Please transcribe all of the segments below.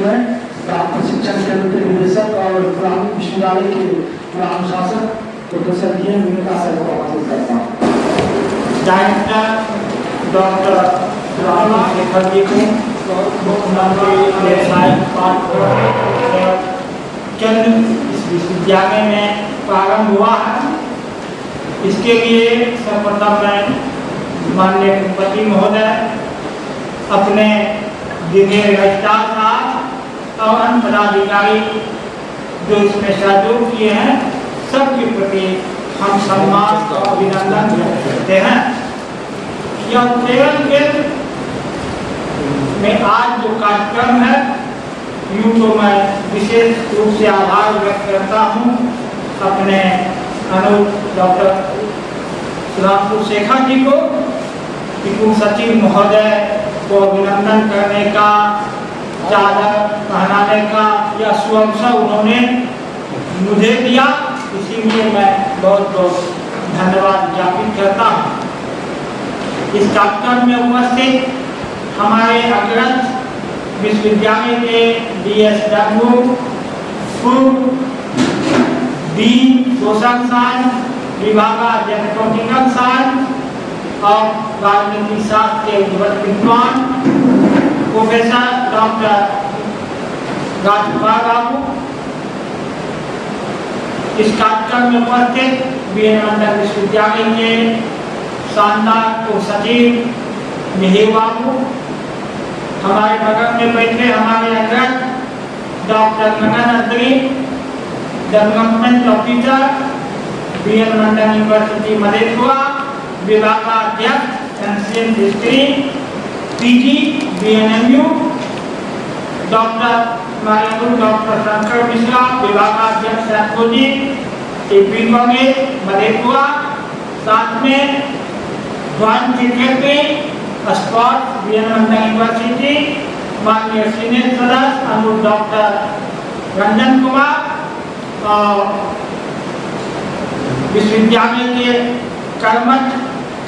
में प्राप्त प्रशिक्षण केंद्र के निदेशक और प्राथमिक विश्वविद्यालय के अनुशासक प्रोफेसर डी.एम. विनुता सर को आमंत्रित करता हूँ। डायरेक्टर डॉक्टर रामशेखर जी को मुख्यमंत्री व्यवसाय पाठ केंद्र इस विश्वविद्यालय में प्रारंभ हुआ है। इसके लिए सर्वप्रथम मैं माननीय कुलपति महोदय अपने जिन्हें रजिस्ट्रार साहब और अन्य पदाधिकारी जो इसमें सहयोग किए हैं सबके प्रति हम सम्मान और अभिनंदन करते हैं। यह उत्प्रेरण केंद्र में आज जो कार्यक्रम है यूँ तो मैं विशेष रूप से आभार व्यक्त करता हूँ अपने अनुज डॉक्टर सुधांशु शेखर जी को कि कुल सचिव महोदय को अभिनंदन करने का, चादर पहनाने का यह सुअवसर उन्होंने मुझे दिया, इसीलिए मैं बहुत बहुत धन्यवाद ज्ञापित करता हूँ। इस कार्यक्रम में उपस्थित हमारे अग्रज विश्वविद्यालय के DSW, पूर्व डीन सोशल साइंस विभागाध्यक्ष पॉलिटिकल साइंस और राजनीतिक शास्त्र के उज्ज्वल विद्वान प्रोफेसर डॉक्टर राजकुमार बाबू, इस कार्यक्रम में उपस्थित BN मंडल विश्वविद्यालय के शानदार को सचिव मिहिर बाबू, हमारे बगल में बैठे हमारे अध्यक्ष डॉक्टर नगन अत्री, डेवलपमेंट ऑफिसर BN मंडल यूनिवर्सिटी मधेपुरा, विभागाध्यक्ष ancient history PG BNMU, doctor Shankar Mishra, विभागाध्यक्ष साइकोलॉजी AP कॉलेज मधेपुरा, साथ में ज्वाइंट सेक्रेटरी स्पोर्ट्स BN मंडल यूनिवर्सिटी माननीय सीनियर सदस्य अनुज डॉक्टर रंजन कुमार और विश्वविद्यालय के कर्मठ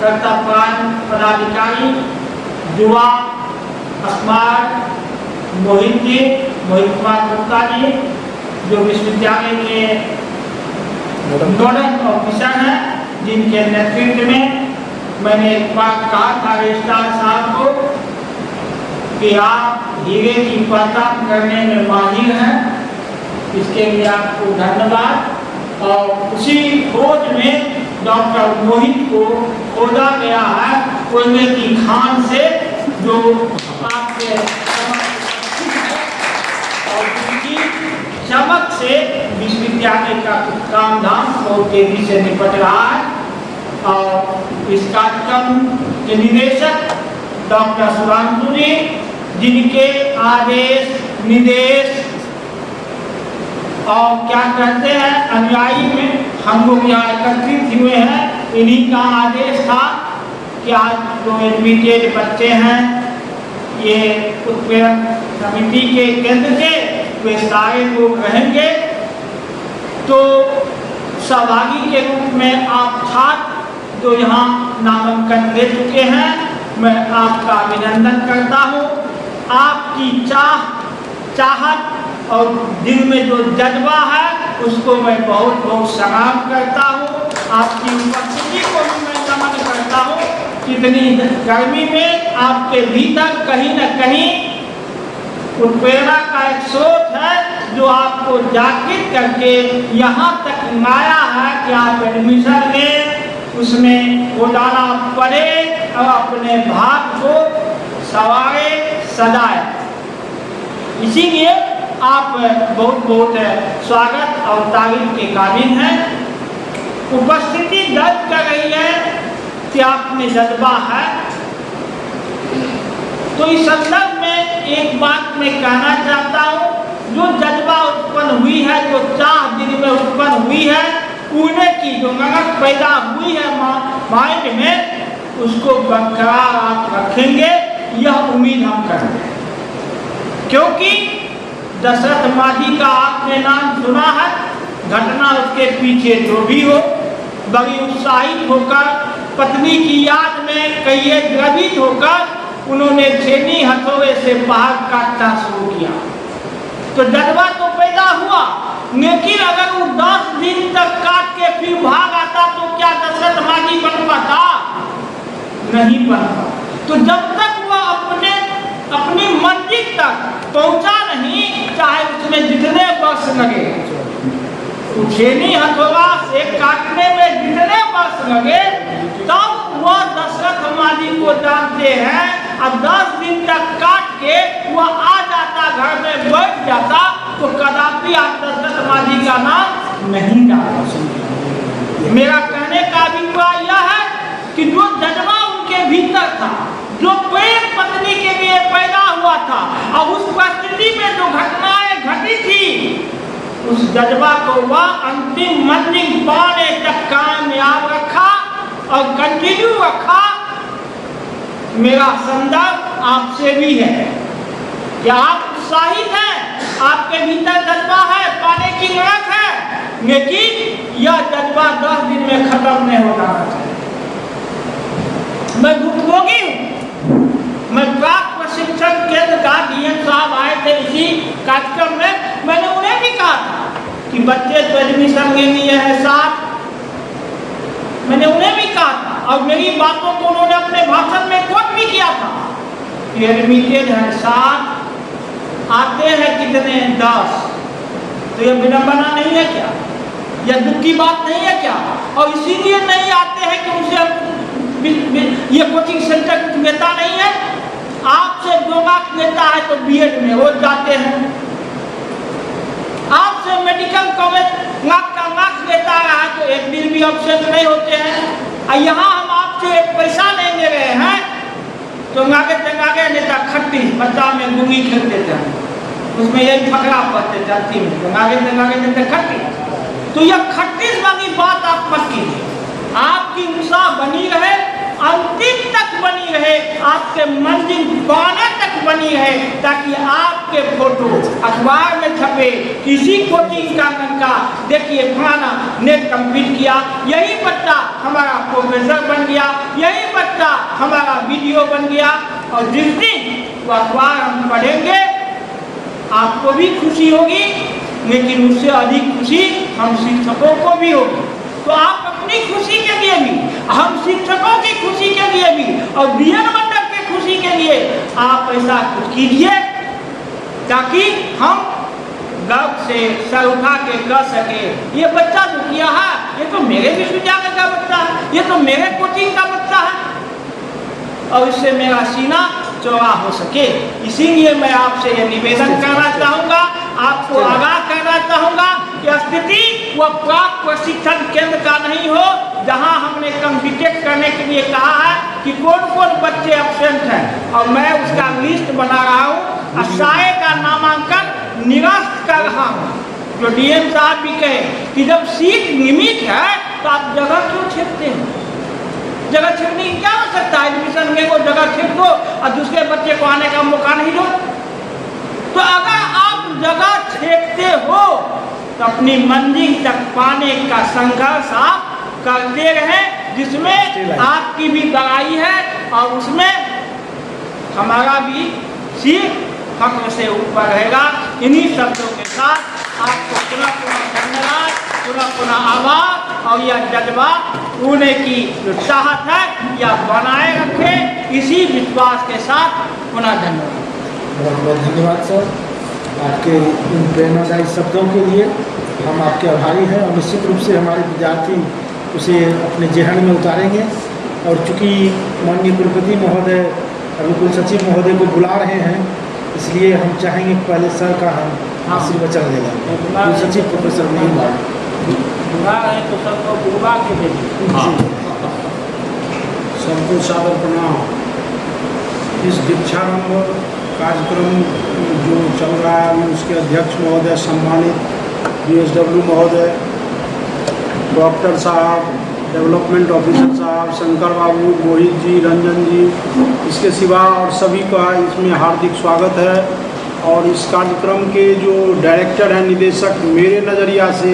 कर्तव्यपरायण पदाधिकारी युवा स्मार्ट मोहित कुमार गुप्ता जी जो विश्वविद्यालय के नोडल ऑफिसर हैं, जिनके नेतृत्व में मैंने एक बार कहा था रजिस्ट्रार साहब को कि आप हीरे की पहचान करने में माहिर हैं, इसके लिए आपको धन्यवाद। और उसी खोज में डॉक्टर मोहित को खोजा गया है कोयले की खान से जो आपके और उनकी चमक से विश्वविद्यालय का काम धाम बहुत तेजी से निपट रहा है। और इस कार्यक्रम के निदेशक डॉक्टर सुधांशु जी, जिनके आदेश निर्देश और क्या कहते हैं अनुयायी में हम लोग यहाँ एकत्रित हुए हैं, इन्हीं का आदेश था कि आज जो एडमिटेड बच्चे हैं ये उत्प्रेरण समिति के केंद्र के वे सारे लोग रहेंगे, तो सहभागी के रूप में आप छात्र जो यहाँ नामांकन दे चुके हैं मैं आपका अभिनंदन करता हूँ। आपकी चाहत और दिल में जो जज्बा है उसको मैं बहुत बहुत सलाम करता हूँ। आपकी उपस्थिति को भी मैं नमन करता हूँ। इतनी गर्मी में आपके भीतर कहीं न कहीं उत्प्रेरणा का एक स्रोत है जो आपको जागृत करके यहाँ तक लाया है कि आप एडमिशन लें, उसमें वो डाला पढ़े और अपने भाग को सवारे सजाए। इसीलिए आप बहुत बहुत स्वागत और तारीफ के काबिल हैं। उपस्थिति दर्ज कर रही है कि आप में जज्बा है। तो इस संदर्भ में एक बात मैं कहना चाहता हूँ, जो जज्बा उत्पन्न हुई है, जो चाह दिल में उत्पन्न हुई है, पूरे की जो लगन पैदा हुई है माइंड में, उसको बरकरार आप रखेंगे, यह उम्मीद हम करते हैं। क्योंकि दशरथ मांझी का आपने नाम सुना है, घटना उसके पीछे जो भी हो, बड़ी उत्साहित होकर पत्नी की याद में कई द्रवित होकर उन्होंने छेनी हथौड़े से पहाड़ काटना शुरू किया। तो जज्बा तो पैदा हुआ, लेकिन अगर वो 10 दिन तक काट के फिर भाग आता तो क्या दशरथ माजी बन पाता? नहीं बन पाता। तो जब तक वह अपनी मंजिल तक पहुंचा नहीं, चाहे उसमें जितने वर्ष लगे, छेनी हथौड़ा से काटने में जितने वर्ष लगे, तब वह दशरथ माजी को जानते हैं। अब 10 दिन तक काट के वह आ जाता, घर में बैठ जाता, तो कदापि आप दशरथ माजी का नाम नहीं डाला। मेरा कहने का अभिप्राय यह है कि जो जज्बा उनके भीतर था, जो प्रेम पत्नी के लिए पैदा हुआ था, और उस परिस्थिति में जो घटनाएं घटी थी, उस जज्बा को वह अंतिम मंजिल पाने तक कामयाब रखा और कंटिन्यू रखा। मेरा संदर्भ आपसे भी है कि आप उत्साहित हैं, आपके भीतर जज्बा है, पाने की ललक है, लेकिन यह जज्बा 10 दिन में खत्म नहीं हो रहा है। मैं भुक्तभोगी हूँ। मैं प्राक प्रशिक्षण केंद्र का डीएम साहब आए थे इसी कार्यक्रम में, मैंने उन्हें भी कहा था कि बच्चे तो एडमिशन के लिए है 60, मैंने उन्हें भी कहा था, और मेरी बातों को उन्होंने अपने भाषण में कोट भी किया था कि एडमिटेड है 60, आते हैं कितने 10। तो यह विडंबना नहीं है क्या? यह दुख की बात नहीं है क्या? और इसीलिए नहीं आते हैं कि उनसे ये कोचिंग सेंटर कुछ लेता नहीं है। आपसे 2 लाख लेता है तो बीएड में रोज जाते हैं, आपसे मेडिकल कॉलेज लाख का लाख लेता है तो एक दिन भी अब्सेंट नहीं होते हैं। और यहाँ हम आपसे पैसा नहीं ले रहे हैं तो आगे नेता 38 बच्चा में गुंगी खेल देते हैं, उसमें यही फकरा पढ़ते जाती है, आगे नेता 38। तो यह 38 वाली बात आप मत कीजिए। आपकी उत्साह बनी रहे, अंतिम तक बनी रहे, आपके मंजिल पाने तक बनी रहे, ताकि आपके फोटो अखबार में छपे, किसी कोचिंग का लड़का देखिए फलाना नेट कंप्लीट किया, यही बच्चा हमारा प्रोफेसर बन गया, यही बच्चा हमारा वीडियो बन गया। और जिस दिन वो अखबार हम पढ़ेंगे आपको भी खुशी होगी, लेकिन उससे अधिक खुशी हम शिक्षकों को भी होगी। तो आप अपनी खुशी के लिए भी, हम शिक्षकों की खुशी के लिए भी, और बीएड मंडल की खुशी के लिए आप ऐसा कुछ कीजिए ताकि हम गर्व से सर उठा के कह सके ये बच्चा जो किया है ये तो मेरे विश्वविद्यालय का बच्चा है, ये तो मेरे कोचिंग का बच्चा है, और इससे मेरा सीना चौड़ा हो सके। इसीलिए मैं आपसे ये निवेदन करना चाहूँगा, आपको आगाह करना चाहूँगा कि स्थिति वह प्राक प्रशिक्षण केंद्र का नहीं हो जहां हमने कंप्लीट करने के लिए कहा है कि कौन कौन बच्चे एब्सेंट हैं, और मैं उसका लिस्ट बना रहा हूँ, सारे का नामांकन निरस्त कर रहा हूँ। जो डीएम साहब भी कहे कि जब सीट नियमित है तो आप जगह क्यों छेड़ते हैं? जगह छेड़ने की क्या आवश्यकता है? एडमिशन के को जगह छेड़ दो और दूसरे बच्चे को आने का मौका नहीं दो। तो अगर आप जगह छेड़ते हो तो अपनी मंजिल तक पाने का संघर्ष आप करते रहे, जिसमें आपकी भी बड़ाई है और उसमें हमारा भी सिर फख्र से ऊपर रहेगा। इन्हीं शब्दों के साथ आपको पुनः धन्यवाद, पुनः आभार, और यह जज्बा होने की जो चाहत है यह बनाए रखे, इसी विश्वास के साथ पुनः धन्यवाद। बहुत बहुत धन्यवाद सर, आपके इन प्रेरणादायी शब्दों के लिए हम आपके आभारी हैं, और निश्चित रूप से हमारे विद्यार्थी उसे अपने जेहन में उतारेंगे। और चूँकि माननीय कुलपति महोदय अभी कुल सचिव महोदय को बुला रहे हैं, इसलिए हम चाहेंगे पहले सर का हम आशीर्वचन लेगा। कुल सचिव प्रोफेसर नहीं बुला रहे तो सबको बुलवा के भेजिए। सबको सादर प्रणाम। इस दीक्षारंभ कार्यक्रम जो चल रहा है उसके अध्यक्ष महोदय, सम्मानित बीएसडब्ल्यू महोदय, डॉक्टर साहब, डेवलपमेंट ऑफिसर साहब, शंकर बाबू, मोहित जी, रंजन जी, इसके सिवा और सभी का इसमें हार्दिक स्वागत है। और इस कार्यक्रम के जो डायरेक्टर हैं, निदेशक, मेरे नज़रिया से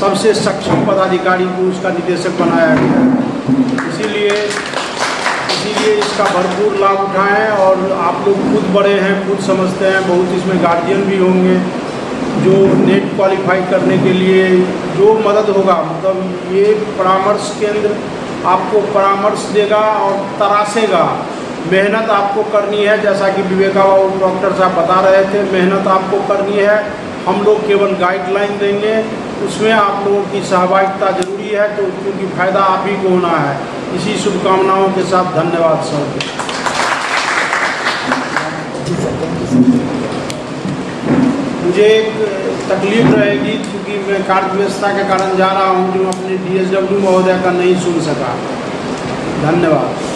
सबसे सक्षम पदाधिकारी को उसका निदेशक बनाया गया है। इसीलिए इसका भरपूर लाभ उठाएं। और आप लोग खुद बड़े हैं, खुद समझते हैं, बहुत इसमें गार्जियन भी होंगे, जो नेट क्वालिफाई करने के लिए जो मदद होगा, मतलब ये परामर्श केंद्र आपको परामर्श देगा और तराशेगा। मेहनत आपको करनी है, जैसा कि विवेका बाबू डॉक्टर साहब बता रहे थे, मेहनत आपको करनी है। हम लोग केवल गाइडलाइन देंगे, उसमें आप लोगों की सहभागिता जरूरी है, तो क्योंकि फ़ायदा आप ही को होना है। इसी शुभकामनाओं के साथ धन्यवाद सर। मुझे एक तकलीफ रहेगी क्योंकि मैं कार्य व्यवस्था के कारण जा रहा हूं, जो अपने DSW महोदय का नहीं सुन सका। धन्यवाद।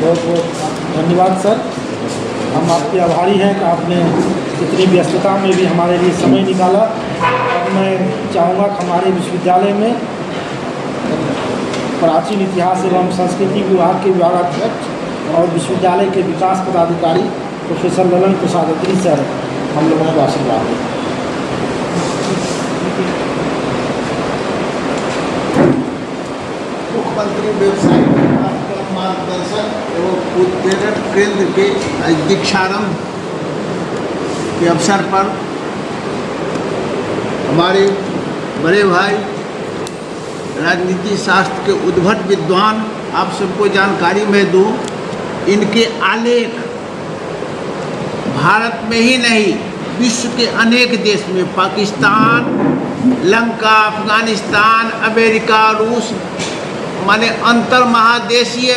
बहुत बहुत धन्यवाद सर। हम आपके आभारी हैं कि आपने इतनी व्यस्तता में भी हमारे लिए समय निकाला। और मैं चाहूँगा कि हमारे विश्वविद्यालय में प्राचीन इतिहास एवं संस्कृति विभाग के विभागाध्यक्ष और विश्वविद्यालय के विकास पदाधिकारी प्रोफेसर ललन प्रसाद अत्री सर हम लोगों को आशीर्वाद दें। मुख्यमंत्री व्यवसाय मार्गदर्शन एवं उत्प्रेरण केंद्र के दीक्षारंभ के अवसर पर हमारे बड़े भाई राजनीति शास्त्र के उद्भट विद्वान, आप सबको जानकारी में दूं, इनके आलेख भारत में ही नहीं विश्व के अनेक देश में, पाकिस्तान, लंका, अफगानिस्तान, अमेरिका, रूस, माने अंतर महादेशीय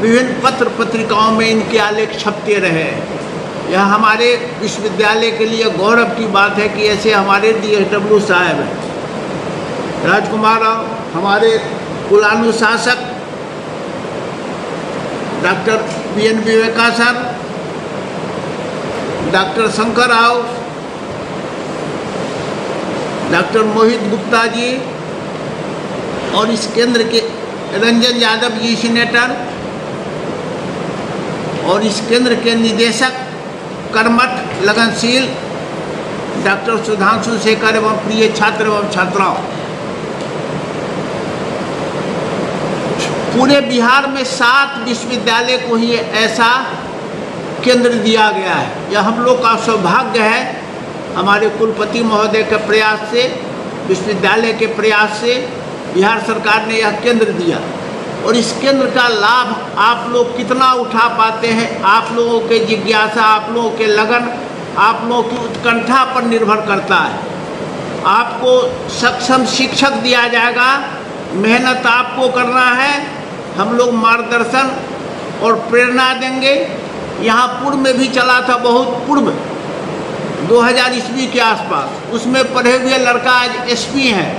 विभिन्न पत्र पत्रिकाओं में इनके आलेख छपते रहे। यह हमारे विश्वविद्यालय के लिए गौरव की बात है कि ऐसे हमारे DSW साहब हैं। राजकुमार राव, हमारे कुलानुशासक doctor BN Viveka sir, doctor Shankar Rao, doctor Mohit Gupta ji और इस केंद्र के रंजन यादव जी सीनेटर और इस केंद्र के निदेशक कर्मठ लगनशील डॉक्टर सुधांशु शेखर एवं प्रिय छात्र एवं छात्राओं, पूरे बिहार में 7 विश्वविद्यालय को ही ऐसा केंद्र दिया गया है। यह हम लोग का सौभाग्य है। हमारे कुलपति महोदय के प्रयास से, विश्वविद्यालय के प्रयास से बिहार सरकार ने यह केंद्र दिया और इस केंद्र का लाभ आप लोग कितना उठा पाते हैं, आप लोगों के जिज्ञासा, आप लोगों के लगन, आप लोगों की उत्कंठा पर निर्भर करता है। आपको सक्षम शिक्षक दिया जाएगा, मेहनत आपको करना है, हम लोग मार्गदर्शन और प्रेरणा देंगे। यहाँ पूर्व में भी चला था, बहुत पूर्व 2000 ईस्वी के आसपास, उसमें पढ़े हुए लड़का आज SP हैं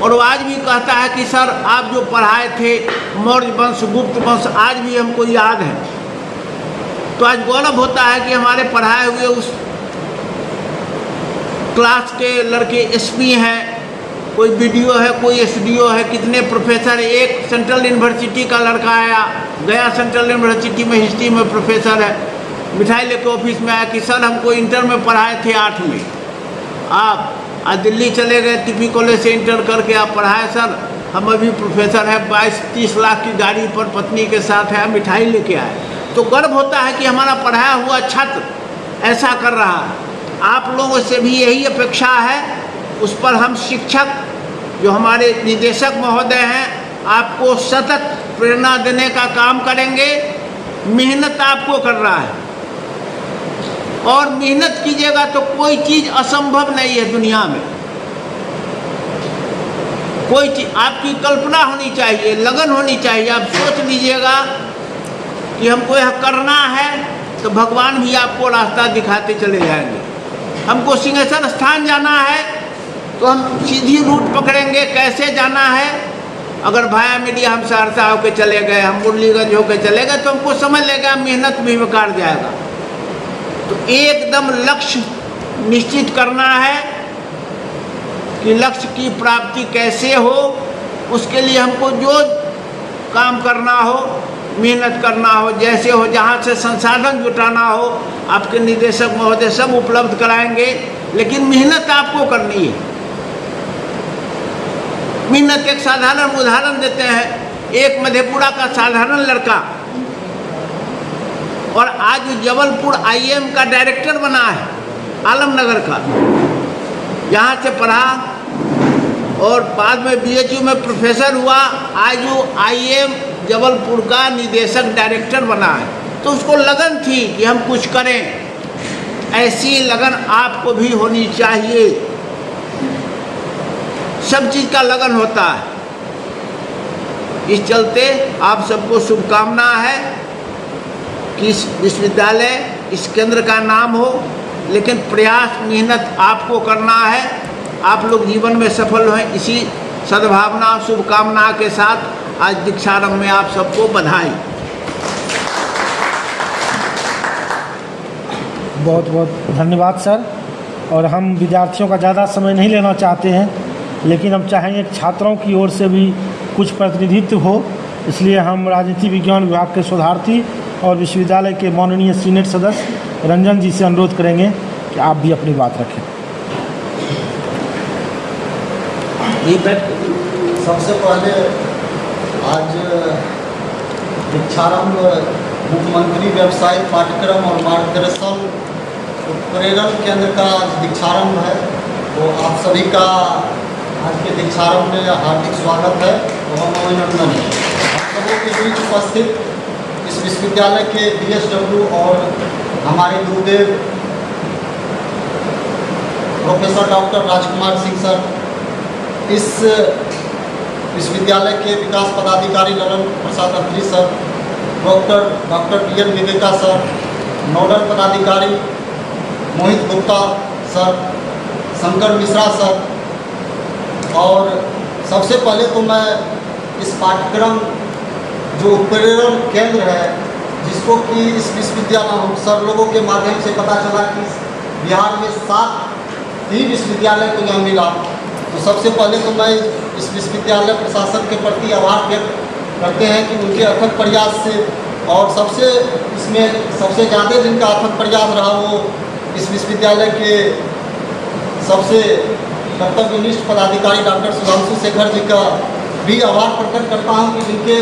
और वो आज भी कहता है कि सर आप जो पढ़ाए थे मौर्य वंश, गुप्त वंश, आज भी हमको याद है। तो आज गौरव होता है कि हमारे पढ़ाए हुए उस क्लास के लड़के SP हैं, कोई BDO है, कोई SDO है, कितने प्रोफेसर। एक सेंट्रल यूनिवर्सिटी का लड़का आया, गया सेंट्रल यूनिवर्सिटी में हिस्ट्री में प्रोफेसर है, मिठाई लेके ऑफिस में आया कि सर हमको इंटर में पढ़ाए थे 8 में, आप आज दिल्ली चले गए, TP कॉलेज से इंटर करके आप पढ़ाए सर, हम अभी प्रोफेसर है, 22-30 लाख की गाड़ी पर पत्नी के साथ है, मिठाई लेके आए। तो गर्व होता है कि हमारा पढ़ाया हुआ छात्र ऐसा कर रहा है। आप लोगों से भी यही अपेक्षा है, उस पर हम शिक्षक जो हमारे निदेशक महोदय हैं आपको सतत प्रेरणा देने का काम करेंगे। मेहनत आपको कर रहा है और मेहनत कीजिएगा तो कोई चीज़ असंभव नहीं है दुनिया में। कोई चीज़, आपकी कल्पना होनी चाहिए, लगन होनी चाहिए। आप सोच लीजिएगा कि हमको यह करना है तो भगवान भी आपको रास्ता दिखाते चले जाएंगे। हमको सिंहेश्वर स्थान जाना है तो हम सीधी रूट पकड़ेंगे, कैसे जाना है। अगर भाया मीडिया हम सहरसा होकर चले गए, हम मुरलीगंज होकर चले गए तो हमको समझ लेगा मेहनत भी बेकार जाएगा। तो एकदम लक्ष्य निश्चित करना है कि लक्ष्य की प्राप्ति कैसे हो, उसके लिए हमको जो काम करना हो, मेहनत करना हो, जैसे हो, जहाँ से संसाधन जुटाना हो, आपके निदेशक महोदय सब उपलब्ध कराएंगे, लेकिन मेहनत आपको करनी है। मेहनत एक साधारण उदाहरण देते हैं, एक मधेपुरा का साधारण लड़का और आज वो जबलपुर IIM का डायरेक्टर बना है, आलमनगर का, यहाँ से पढ़ा और बाद में BHU में प्रोफेसर हुआ, आज वो IIM जबलपुर का निदेशक डायरेक्टर बना है। तो उसको लगन थी कि हम कुछ करें, ऐसी लगन आपको भी होनी चाहिए। सब चीज़ का लगन होता है। इस चलते आप सबको शुभकामना है कि इस विश्वविद्यालय, इस केंद्र का नाम हो, लेकिन प्रयास मेहनत आपको करना है। आप लोग जीवन में सफल हों, इसी सद्भावना शुभकामना के साथ आज दीक्षारंभ में आप सबको बधाई। बहुत बहुत धन्यवाद सर। और हम विद्यार्थियों का ज़्यादा समय नहीं लेना चाहते हैं, लेकिन हम चाहेंगे कि छात्रों की ओर से भी कुछ प्रतिनिधित्व हो, इसलिए हम राजनीति विज्ञान विभाग के शोधार्थी और विश्वविद्यालय के माननीय सीनेट सदस्य रंजन जी से अनुरोध करेंगे कि आप भी अपनी बात रखें। सबसे पहले आज दीक्षारंभ मुख्यमंत्री व्यावसायिक पाठ्यक्रम और मार्गदर्शन उत्प्रेरण केंद्र का दीक्षारंभ है। तो आप सभी का आज के दीक्षारंभ में हार्दिक स्वागत है एवं अभिनंदन है। आप सबों के बीच उपस्थित इस विश्वविद्यालय के DSW और हमारे गुरुदेव professor doctor Rajkumar Singh sir, इस विश्वविद्यालय के विकास पदाधिकारी Lalan Prasad Atri sir, doctor PN Viveka sir, nodal पदाधिकारी मोहित गुप्ता सर, शंकर मिश्रा सर, और सबसे पहले तो मैं इस पाठ्यक्रम जो उत्प्रेरण केंद्र है, जिसको कि इस विश्वविद्यालय हम सर लोगों के माध्यम से पता चला कि बिहार में 7 ही विश्वविद्यालय को यह मिला, तो सबसे पहले तो मैं इस विश्वविद्यालय प्रशासन के प्रति आभार व्यक्त करते हैं कि उनके अथक प्रयास से, और सबसे ज़्यादा जिनका अथक प्रयास रहा वो इस विश्वविद्यालय के सबसे कर्तव्यनिष्ठ पदाधिकारी डॉक्टर सुधांशु शेखर जी का भी आभार प्रकट करता हूं कि जिनके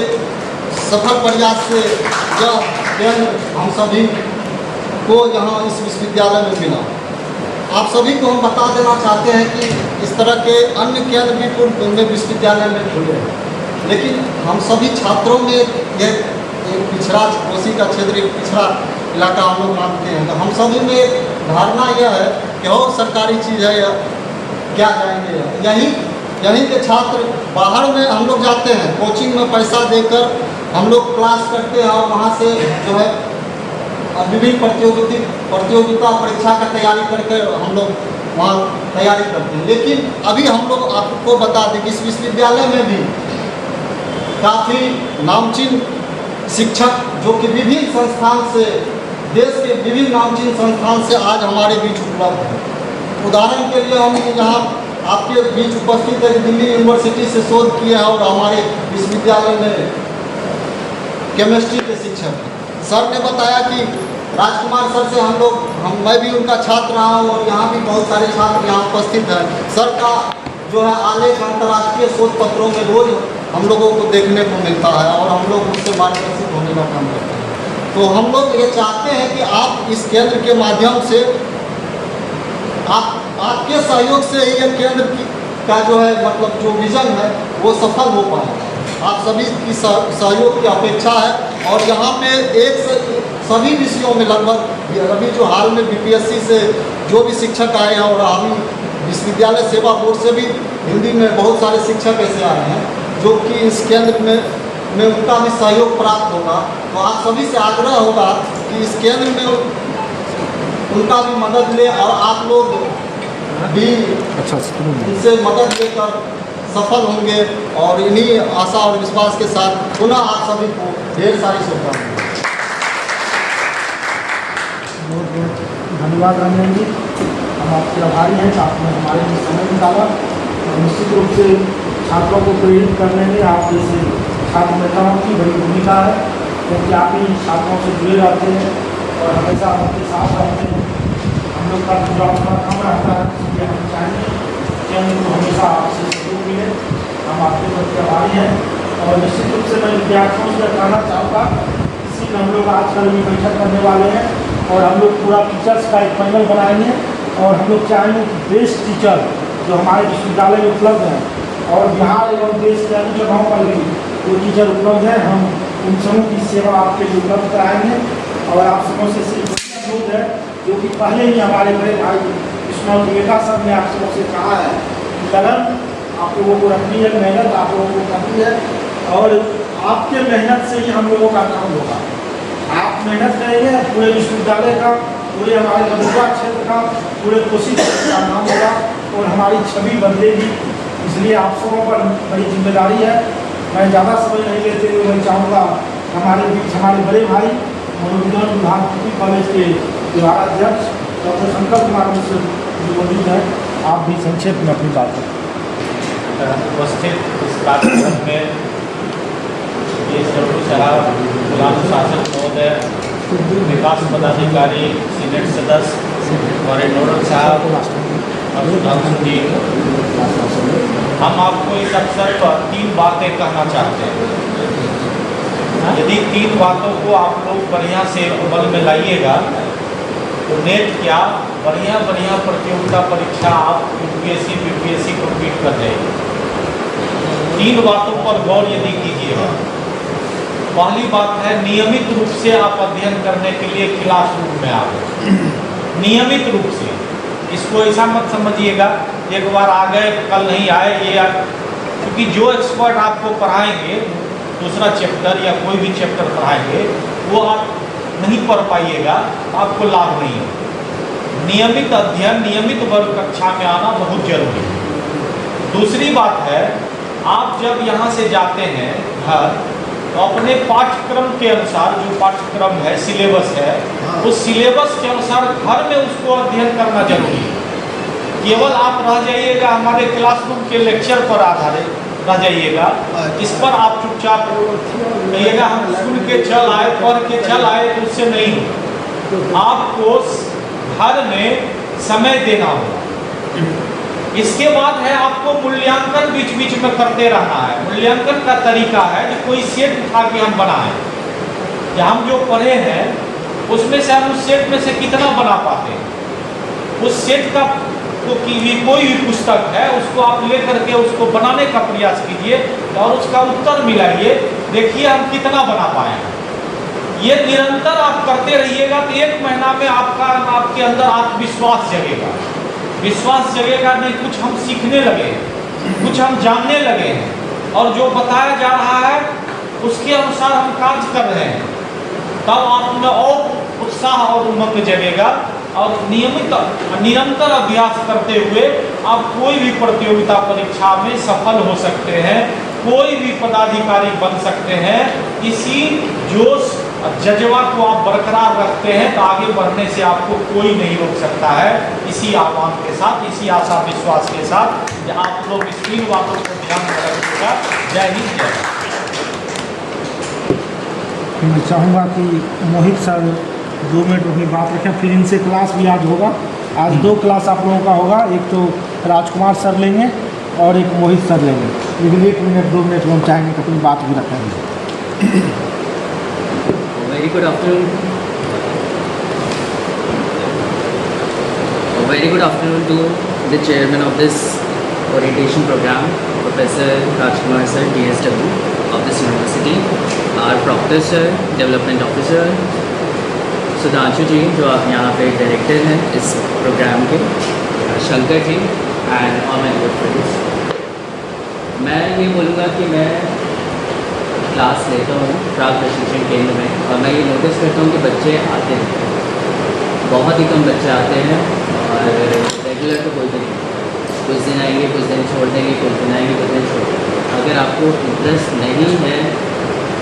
सफल प्रयास से यह केंद्र हम सभी को यहाँ इस विश्वविद्यालय में मिला। आप सभी को हम बता देना चाहते हैं कि इस तरह के अन्य केंद्र भी पूर्व में विश्वविद्यालय में खुले हैं, लेकिन हम सभी छात्रों में एक पिछड़ा, कोसी का क्षेत्र एक पिछड़ा इलाका हम लोग मानते हैं। तो हम सभी में धारणा यह है कि और सरकारी चीज़ है या क्या जाएंगे, यहीं के छात्र बाहर में हम लोग जाते हैं, कोचिंग में पैसा देकर हम लोग क्लास करते हैं और वहाँ से जो है विभिन्न प्रतियोगिता परीक्षा का तैयारी करके हम लोग वहाँ तैयारी करते हैं। लेकिन अभी हम लोग आपको बता दें कि इस विश्वविद्यालय में भी काफ़ी नामचीन शिक्षक जो कि विभिन्न संस्थान से, देश के विभिन्न नामचीन संस्थान से आज हमारे बीच उपलब्ध है। उदाहरण के लिए हम यहाँ आपके बीच उपस्थित है, दिल्ली यूनिवर्सिटी से शोध किया है और हमारे विश्वविद्यालय में केमिस्ट्री के शिक्षक सर ने बताया कि राजकुमार सर से मैं भी उनका छात्र रहा हूँ और यहाँ भी बहुत सारे छात्र यहाँ उपस्थित हैं। सर का जो है आलेख अंतर्राष्ट्रीय शोध पत्रों में रोज हम लोगों को देखने को मिलता है और हम लोग उससे मार्गदर्शित होने का काम करते हैं। तो हम लोग ये चाहते हैं कि आप इस केंद्र के माध्यम से आपके सहयोग से ही ये केंद्र का जो है मतलब जो विजन है वो सफल हो पाए। आप सभी की सहयोग की अपेक्षा है और यहाँ पे सभी विषयों में लगभग अभी जो हाल में BPSC से जो भी शिक्षक आए हैं और अभी विश्वविद्यालय सेवा बोर्ड से भी हिंदी में बहुत सारे शिक्षक ऐसे आए हैं जो कि इस केंद्र में उनका भी सहयोग प्राप्त होगा। तो आप सभी से आग्रह होगा कि इस केंद्र में उनका भी मदद ले और आप लोग भी इनसे मदद लेकर सफल होंगे। और इन्हीं आशा और विश्वास के साथ पुनः आप सभी को ढेर सारी शुभकामनाएं। बहुत बहुत धन्यवाद रंजन जी, हम आपके आभारी हैं कि आपने हमारे लिए समय निकाला और निश्चित रूप से छात्रों को प्रेरित करने में आप जैसे छात्र नेताओं की बड़ी भूमिका है, क्योंकि आप ही छात्रों से जुड़े रहते हैं और हमेशा उनके साथ रहते हैं। हम लोग का जो अपना काम रहता है इसलिए हम चाहेंगे कि हमको हमेशा आपसे सहयोग मिले हम आपके प्रति आभारी हैं। और निश्चित रूप से मैं विद्यार्थियों से कहना चाहूँगा, इसी में हम लोग आज कल भी बैठक करने वाले हैं और हम लोग पूरा टीचर्स का एक पैनल बनाएंगे और हम लोग चाहेंगे कि बेस्ट टीचर जो हमारे विश्वविद्यालय में उपलब्ध हैं और बिहार एवं देश के अन्य जगहों पर भी जो टीचर उपलब्ध हैं, हम उन सबों की सेवा आपके लिए उपलब्ध कराएंगे। और आप सबों से अनुरोध है, जो कि पहले ही हमारे बड़े भाई विष्णु विवेका सर ने आप सबों से कहा है कि लगन आप लोगों को रखनी है, मेहनत आप लोगों को करनी है और आपके मेहनत से ही हम लोगों का काम होगा। आप मेहनत करेंगे, पूरे विश्वविद्यालय का, पूरे हमारे मधुबा क्षेत्र का, पूरे कोसी क्षेत्र का नाम होगा और हमारी छवि बदलेगी। इसलिए आप सबों पर बड़ी जिम्मेदारी है। मैं ज़्यादा समय नहीं लेते हुए मैं चाहूँगा हमारे बीच हमारे बड़े भाई मनोविज्ञान विभाग कृषि कॉलेज के विभागाध्यक्ष डॉक्टर शंकर कुमार मिश्र जो मौजूद हैं, आप भी संक्षेप में अपनी बात करें। उपस्थित इस कार्यक्रम में DSW साहब, जिलानुशासन महोदय, विकास पदाधिकारी, सीनेट सदस्य, हमारे नोडल साहब और सुधांशु जी, हम आपको इस अवसर पर 3 बातें कहना चाहते हैं। यदि 3 बातों को आप लोग बढ़िया से अमल में लाइएगा तो नेट क्या बढ़िया प्रतियोगिता परीक्षा आप UPSC BPSC कम्पीट कर जाएगी। 3 बातों पर गौर यदि कीजिएगा। पहली बात है, नियमित रूप से आप अध्ययन करने के लिए क्लासरूम में आए, नियमित रूप से। इसको ऐसा मत समझिएगा एक बार आ गए कल नहीं आए, ये क्योंकि जो एक्सपर्ट आपको पढ़ाएंगे दूसरा चैप्टर या कोई भी चैप्टर पढ़ाएंगे वो आप नहीं पढ़ पाइएगा, आपको लाभ नहीं है। नियमित अध्ययन, नियमित वर्ग कक्षा में आना बहुत जरूरी है। दूसरी बात है, आप जब यहाँ से जाते हैं घर तो अपने पाठ्यक्रम के अनुसार, जो पाठ्यक्रम है सिलेबस है, उस सिलेबस के अनुसार घर में उसको अध्ययन करना जरूरी है। केवल आप रह जाइएगा हमारे क्लासरूम के लेक्चर पर आधारित रह जाइएगा, इस पर आप चुपचाप कहिएगा हम सुन के चल आए, पढ़ के चल आए, तो उससे नहीं हो। आपको घर में समय देना होगा। इसके बाद है आपको मूल्यांकन बीच बीच में करते रहना है। मूल्यांकन का तरीका है कि कोई सेट उठा के हम बनाएं, कि हम जो पढ़े हैं उसमें से हम उस सेट में से कितना बना पाते हैं। उस सेट का तो कोई भी पुस्तक है उसको आप लेकर के उसको बनाने का प्रयास कीजिए और उसका उत्तर मिलाइए, देखिए हम कितना बना पाए हैं। ये निरंतर आप करते रहिएगा तो 1 महीना में आपके अंदर आत्मविश्वास जगेगा। विश्वास जगेगा नहीं, कुछ हम सीखने लगे, कुछ हम जानने लगे हैं और जो बताया जा रहा है उसके अनुसार हम कार्य कर रहे हैं, तब आप में और उत्साह और उमंग जगेगा और निरंतर अभ्यास करते हुए आप कोई भी प्रतियोगिता परीक्षा में सफल हो सकते हैं, कोई भी पदाधिकारी बन सकते हैं। इसी जोश जज्बा को आप बरकरार रखते हैं तो आगे बढ़ने से आपको कोई नहीं रोक सकता है। इसी आह्वान के साथ, इसी आशा विश्वास के साथ आप लोग इस 3 बातों को ध्यान में रखिएगा। जय हिंद, जय भारत। मैं चाहूँगा कि मोहित सर 2 मिनट अपनी बात रखें, फिर इनसे क्लास भी आज होगा। आज 2 क्लास आप लोगों का होगा, एक तो राजकुमार सर लेंगे और एक मोहित सर लेंगे। लेकिन 1 मिनट 2 मिनट हम चाहेंगे कि अपनी बात भी रखेंगे। Very good afternoon. Very good afternoon to the chairman of this orientation program, Professor Rajkumar sir, DSW of this university, our Proctor sir, Development Officer, Sudhanshu जी जो आप यहाँ पे डायरेक्टर हैं इस प्रोग्राम के, Shankar ji and all my good friends. मैं ये बोलूँगा कि मैं क्लास लेता हूँ प्राग प्रशिक्षण केंद्र में और मैं ये नोटिस करता हूँ कि बच्चे आते हैं, बहुत ही कम बच्चे आते हैं और रेगुलर तो कोई भी नहीं। कुछ दिन आएंगे, कुछ दिन छोड़ देंगे, कुछ दिन आएंगे, कुछ दिन छोड़ देंगे। अगर आपको इंटरेस्ट नहीं है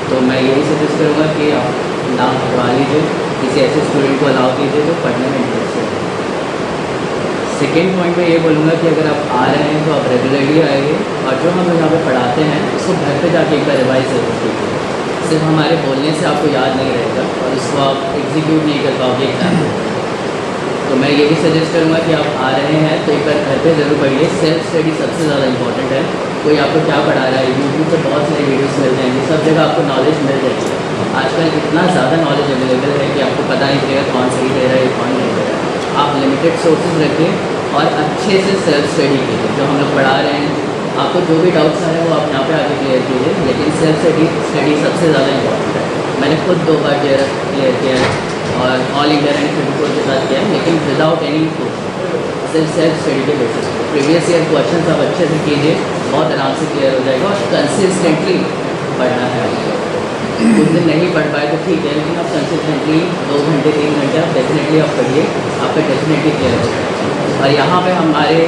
तो मैं यही सजेस्ट करूँगा कि आप नाम हटवा लीजिए, किसी ऐसे स्टूडेंट को अलाउ कीजिए जो पढ़ने में इंटरेस्टेड है। सेकेंड पॉइंट में ये बोलूँगा कि अगर आप आ रहे हैं तो आप रेगुलरली आइए और जो हम यहाँ पे पढ़ाते हैं उसको घर पे जाके एक बार रिवाइज जरूर कीजिए। सिर्फ हमारे बोलने से आपको याद नहीं रहेगा और उसको आप एग्जीक्यूट नहीं कर पाओगे एग्जाम में। तो मैं ये भी सजेस्ट करूँगा कि आप आ रहे हैं तो एक बार घर पे ज़रूर पढ़िए। सेल्फ स्टडी सबसे ज़्यादा इंपॉर्टेंट है। कोई आपको क्या पढ़ा रहा है, यूट्यूब पर बहुत सारी वीडियोस मिल जाएंगी, सब जगह आपको नॉलेज मिल जाएगी। आजकल इतना ज़्यादा नॉलेज अवेलेबल है कि आपको पता नहीं चलेगा कौन सही दे रहा है कौन नहीं दे रहा है। आप लिमिटेड सोर्सेज रखिए और अच्छे से सेल्फ स्टडी कीजिए। जो हम लोग पढ़ा रहे हैं, आपको जो भी डाउट्स आ रहे हैं वो आप यहाँ पे आके क्लियर कीजिए, लेकिन सेल्फ स्टडी सबसे ज़्यादा इंपॉर्टेंट है। मैंने खुद 2 बार क्लियर किया है और ऑल इंडिया रैंक 54 के साथ किया है, लेकिन विदाउट एनी प्रूफ, सिर्फ सेल्फ स्टडी के बेसिस पे। प्रीवियस ईयर क्वेश्चन आप अच्छे से कीजिए, बहुत आराम से क्लियर हो जाएगा। और कंसिस्टेंटली पढ़ना है आपको। कुछ दिन नहीं पढ़ पाए तो ठीक है, लेकिन आप कंसिस्टेंटली 2 घंटे 3 घंटे आप डेफिनेटली आप पढ़िए, आपका डेफिनेटली क्लियर हो जाएगा। और यहाँ पे हमारे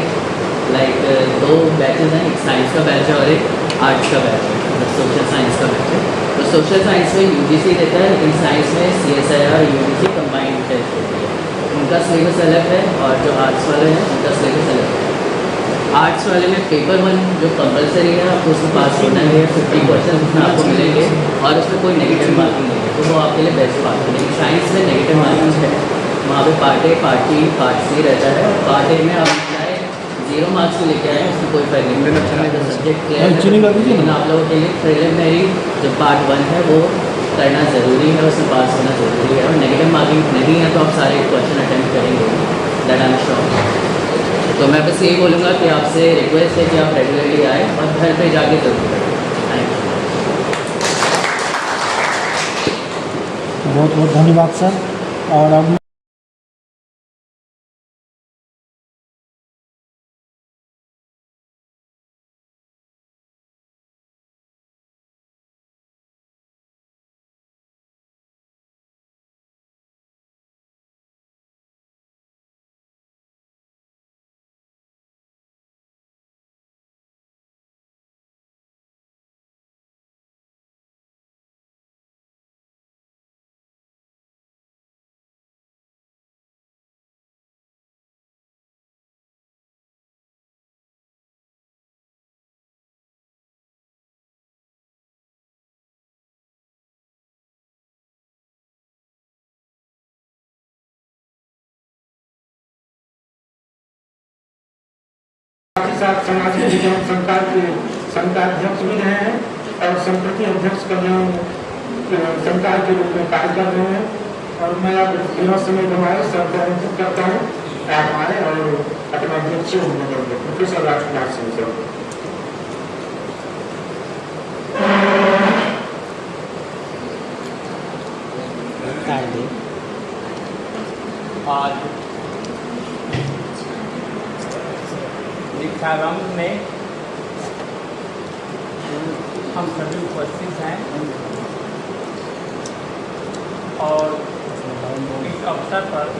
लाइक 2 बैचेज हैं, एक साइंस का बैच है और एक आर्ट्स का बैच है, मतलब सोशल साइंस का बैच है। तो सोशल साइंस में यूजीसी देता है, लेकिन साइंस में CSIR और यूजीसी कंबाइंड टेस्ट होती है। उनका सिलेबस अलग है और जो आर्ट्स वाले हैं उनका सिलेबस अलग है। आर्ट्स वाले में पेपर 1 जो कंपलसरी है, आपको उसमें पास होना है। 50 क्वेश्चन उसमें आपको मिलेंगे और उसमें कोई नेगेटिव मार्किंग नहीं है, तो वो आपके लिए बेस्ट बात है। लेकिन साइंस में नेगेटिव मार्किंग है, वहाँ पे part A, part B, part C रहता है। और पार्ट A में आप चाहे 0 मार्क्स को लेके आए, उसमें कोई फर्क नहीं पड़ता। सब्जेक्ट क्लियर है, लेकिन आप लोगों के लिए प्रिलिमिनरी जो पार्ट 1 है वो करना ज़रूरी है, उसमें पास होना ज़रूरी है। और नेगेटिव मार्किंग नहीं है तो आप सारे क्वेश्चन अटेम्प्ट करेंगे, दैट आई एम श्योर। तो मैं बस यही बोलूँगा कि आपसे रिक्वेस्ट है कि आप रेगुलरली आए और घर पे जाके जरूर करें। Thank you. बहुत बहुत धन्यवाद सर। और अब साथ सामाजिक विज्ञान संकाय अध्यक्ष भी रहे हैं और संप्रति अध्यक्ष कल्याण संकाय के रूप में कार्य कर रहे हैं। और मैं अब बिना समय गंवाए सबका अनुरोध करता हूँ आप आए और अपना अध्यक्ष प्रोफेसर राजकुमार सिंह सर। आज दीक्षारंभ में हम सभी उपस्थित हैं और इस अवसर पर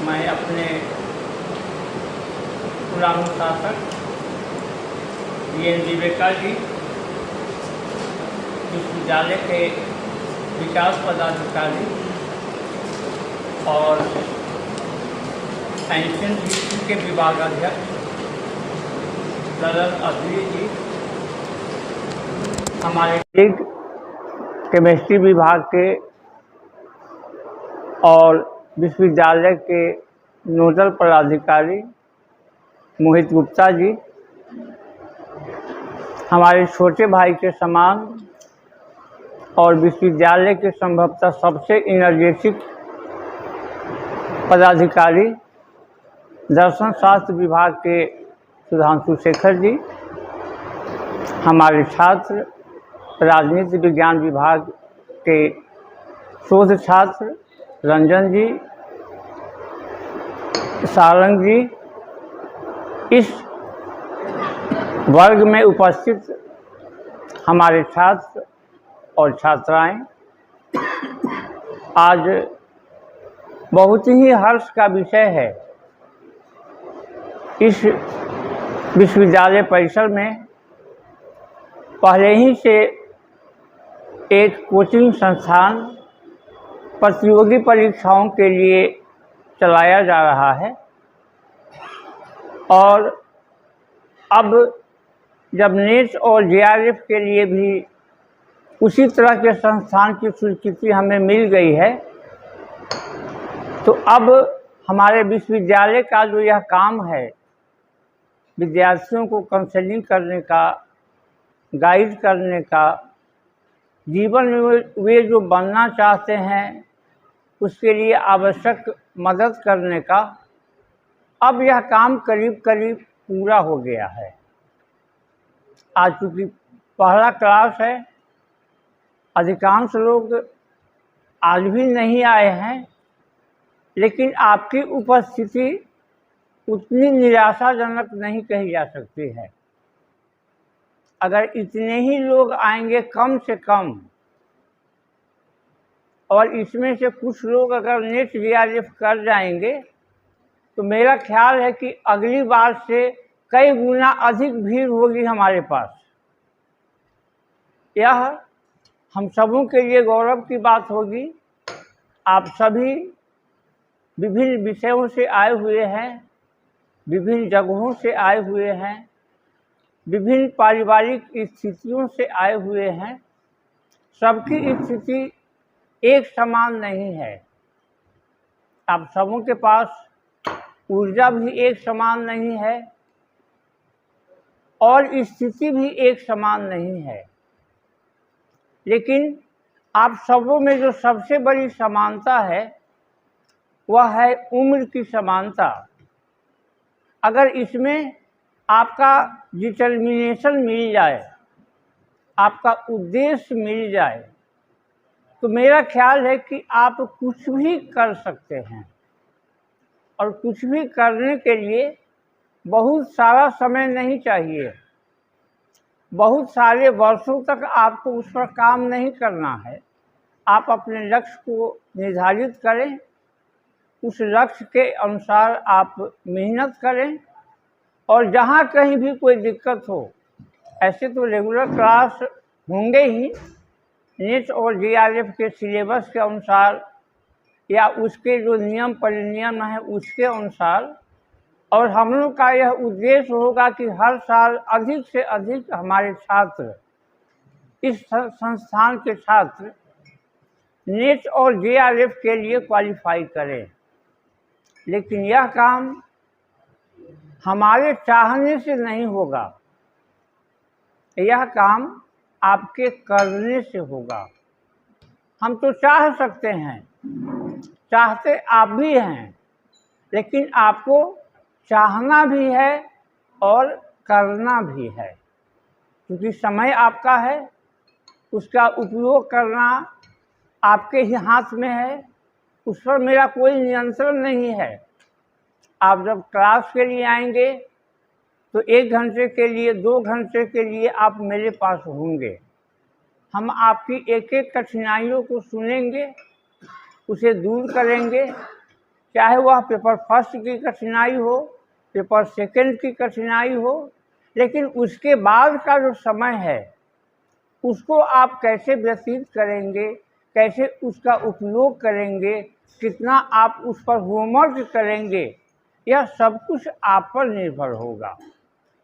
मैं अपने पुरानुशासक DN विवेका जी, विश्वविद्यालय के विकास पदाधिकारी और एंशिएंट हिस्ट्री के विभाग अध्यक्ष ललन अद्वी जी, हमारे केमिस्ट्री विभाग के और विश्वविद्यालय के नोडल पदाधिकारी मोहित गुप्ता जी, हमारे छोटे भाई के समान और विश्वविद्यालय के संभवतः सबसे एनर्जेटिक पदाधिकारी दर्शन शास्त्र विभाग के सुधांशु शेखर जी, हमारे छात्र राजनीति विज्ञान विभाग के शोध छात्र रंजन जी, सारंग जी, इस वर्ग में उपस्थित हमारे छात्र और छात्राएं, आज बहुत ही हर्ष का विषय है इस विश्वविद्यालय परिसर में पहले ही से एक कोचिंग संस्थान प्रतियोगी परीक्षाओं के लिए चलाया जा रहा है और अब जब नेट और JRF के लिए भी उसी तरह के संस्थान की स्वीकृति हमें मिल गई है तो अब हमारे विश्वविद्यालय का जो यह काम है, विद्यार्थियों को काउंसलिंग करने का, गाइड करने का, जीवन में वे जो बनना चाहते हैं उसके लिए आवश्यक मदद करने का, अब यह काम करीब करीब पूरा हो गया है। आज चूँकि पहला क्लास है, अधिकांश लोग आज भी नहीं आए हैं, लेकिन आपकी उपस्थिति उतनी निराशाजनक नहीं कही जा सकती है। अगर इतने ही लोग आएंगे कम से कम, और इसमें से कुछ लोग अगर नेट जीआरएफ कर जाएंगे, तो मेरा ख्याल है कि अगली बार से कई गुना अधिक भीड़ होगी हमारे पास। यह हम सबों के लिए गौरव की बात होगी। आप सभी विभिन्न विषयों से आए हुए हैं, विभिन्न जगहों से आए हुए हैं, विभिन्न पारिवारिक स्थितियों से आए हुए हैं। सबकी स्थिति एक समान नहीं है। आप सबों के पास ऊर्जा भी एक समान नहीं है और स्थिति भी एक समान नहीं है, लेकिन आप सबों में जो सबसे बड़ी समानता है वह है उम्र की समानता। अगर इसमें आपका डिटर्मिनेशन मिल जाए, आपका उद्देश्य मिल जाए, तो मेरा ख्याल है कि आप कुछ भी कर सकते हैं। और कुछ भी करने के लिए बहुत सारा समय नहीं चाहिए, बहुत सारे वर्षों तक आपको उस पर काम नहीं करना है। आप अपने लक्ष्य को निर्धारित करें, उस लक्ष्य के अनुसार आप मेहनत करें, और जहाँ कहीं भी कोई दिक्कत हो, ऐसे तो रेगुलर क्लास होंगे ही नेट और जीआरएफ के सिलेबस के अनुसार या उसके जो नियम परिनियम हैं उसके अनुसार। और हम लोग का यह उद्देश्य होगा कि हर साल अधिक से अधिक हमारे छात्र, इस संस्थान के छात्र नेट और जीआरएफ के लिए क्वालिफाई करें। लेकिन यह काम हमारे चाहने से नहीं होगा, यह काम आपके करने से होगा। हम तो चाह सकते हैं, चाहते आप भी हैं, लेकिन आपको चाहना भी है और करना भी है। क्योंकि समय आपका है, उसका उपयोग करना आपके ही हाथ में है, उस पर मेरा कोई नियंत्रण नहीं है। आप जब क्लास के लिए आएंगे तो 1 घंटे के लिए, 2 घंटे के लिए आप मेरे पास होंगे। हम आपकी एक एक कठिनाइयों को सुनेंगे, उसे दूर करेंगे, चाहे वह पेपर फर्स्ट की कठिनाई हो, पेपर सेकंड की कठिनाई हो। लेकिन उसके बाद का जो समय है उसको आप कैसे व्यतीत करेंगे, कैसे उसका उपयोग करेंगे, कितना आप उस पर होमवर्क करेंगे, यह सब कुछ आप पर निर्भर होगा।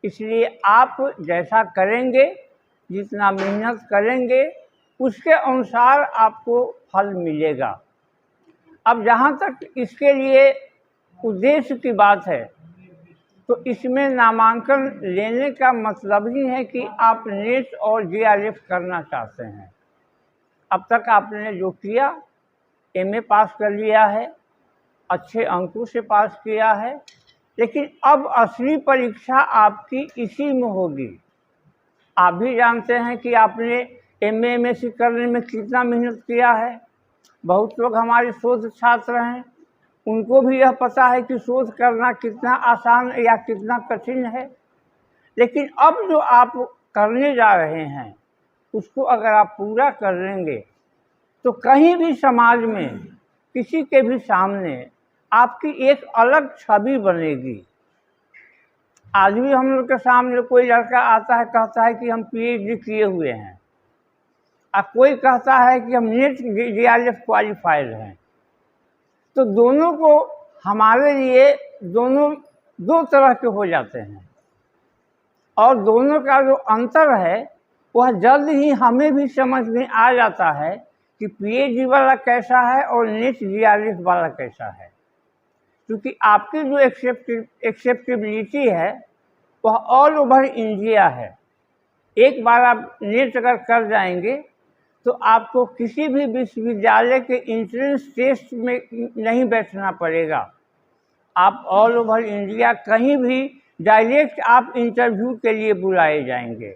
इसलिए आप जैसा करेंगे, जितना मेहनत करेंगे, उसके अनुसार आपको फल मिलेगा। अब जहाँ तक इसके लिए उद्देश्य की बात है, तो इसमें नामांकन लेने का मतलब ही है कि आप नेट और जीआरएफ करना चाहते हैं। अब तक आपने जो किया, एमए पास कर लिया है, अच्छे अंकों से पास किया है, लेकिन अब असली परीक्षा आपकी इसी में होगी। आप भी जानते हैं कि आपने एमए एमएससी करने में कितना मेहनत किया है। बहुत लोग हमारे शोध छात्र हैं, उनको भी यह पता है कि शोध करना कितना आसान या कितना कठिन है। लेकिन अब जो आप करने जा रहे हैं, उसको अगर आप पूरा कर लेंगे, तो कहीं भी समाज में किसी के भी सामने आपकी एक अलग छवि बनेगी। आज भी हम लोग के सामने कोई लड़का आता है, कहता है कि हम पीएचडी किए हुए हैं, और कोई कहता है कि हम नेट जीआरएफ क्वालिफाइड हैं। तो दोनों को हमारे लिए दोनों दो तरह के हो जाते हैं, और दोनों का जो अंतर है वह जल्द ही हमें भी समझ में आ जाता है कि पीएचडी वाला कैसा है और नेट जीआरएफ वाला कैसा है। क्योंकि आपकी जो एक्सेप्टेबिलिटी है वह ऑल ओवर इंडिया है। एक बार आप नेट अगर कर जाएंगे तो आपको किसी भी विश्वविद्यालय के एंट्रेंस टेस्ट में नहीं बैठना पड़ेगा। आप ऑल ओवर इंडिया कहीं भी डायरेक्ट आप इंटरव्यू के लिए बुलाए जाएंगे।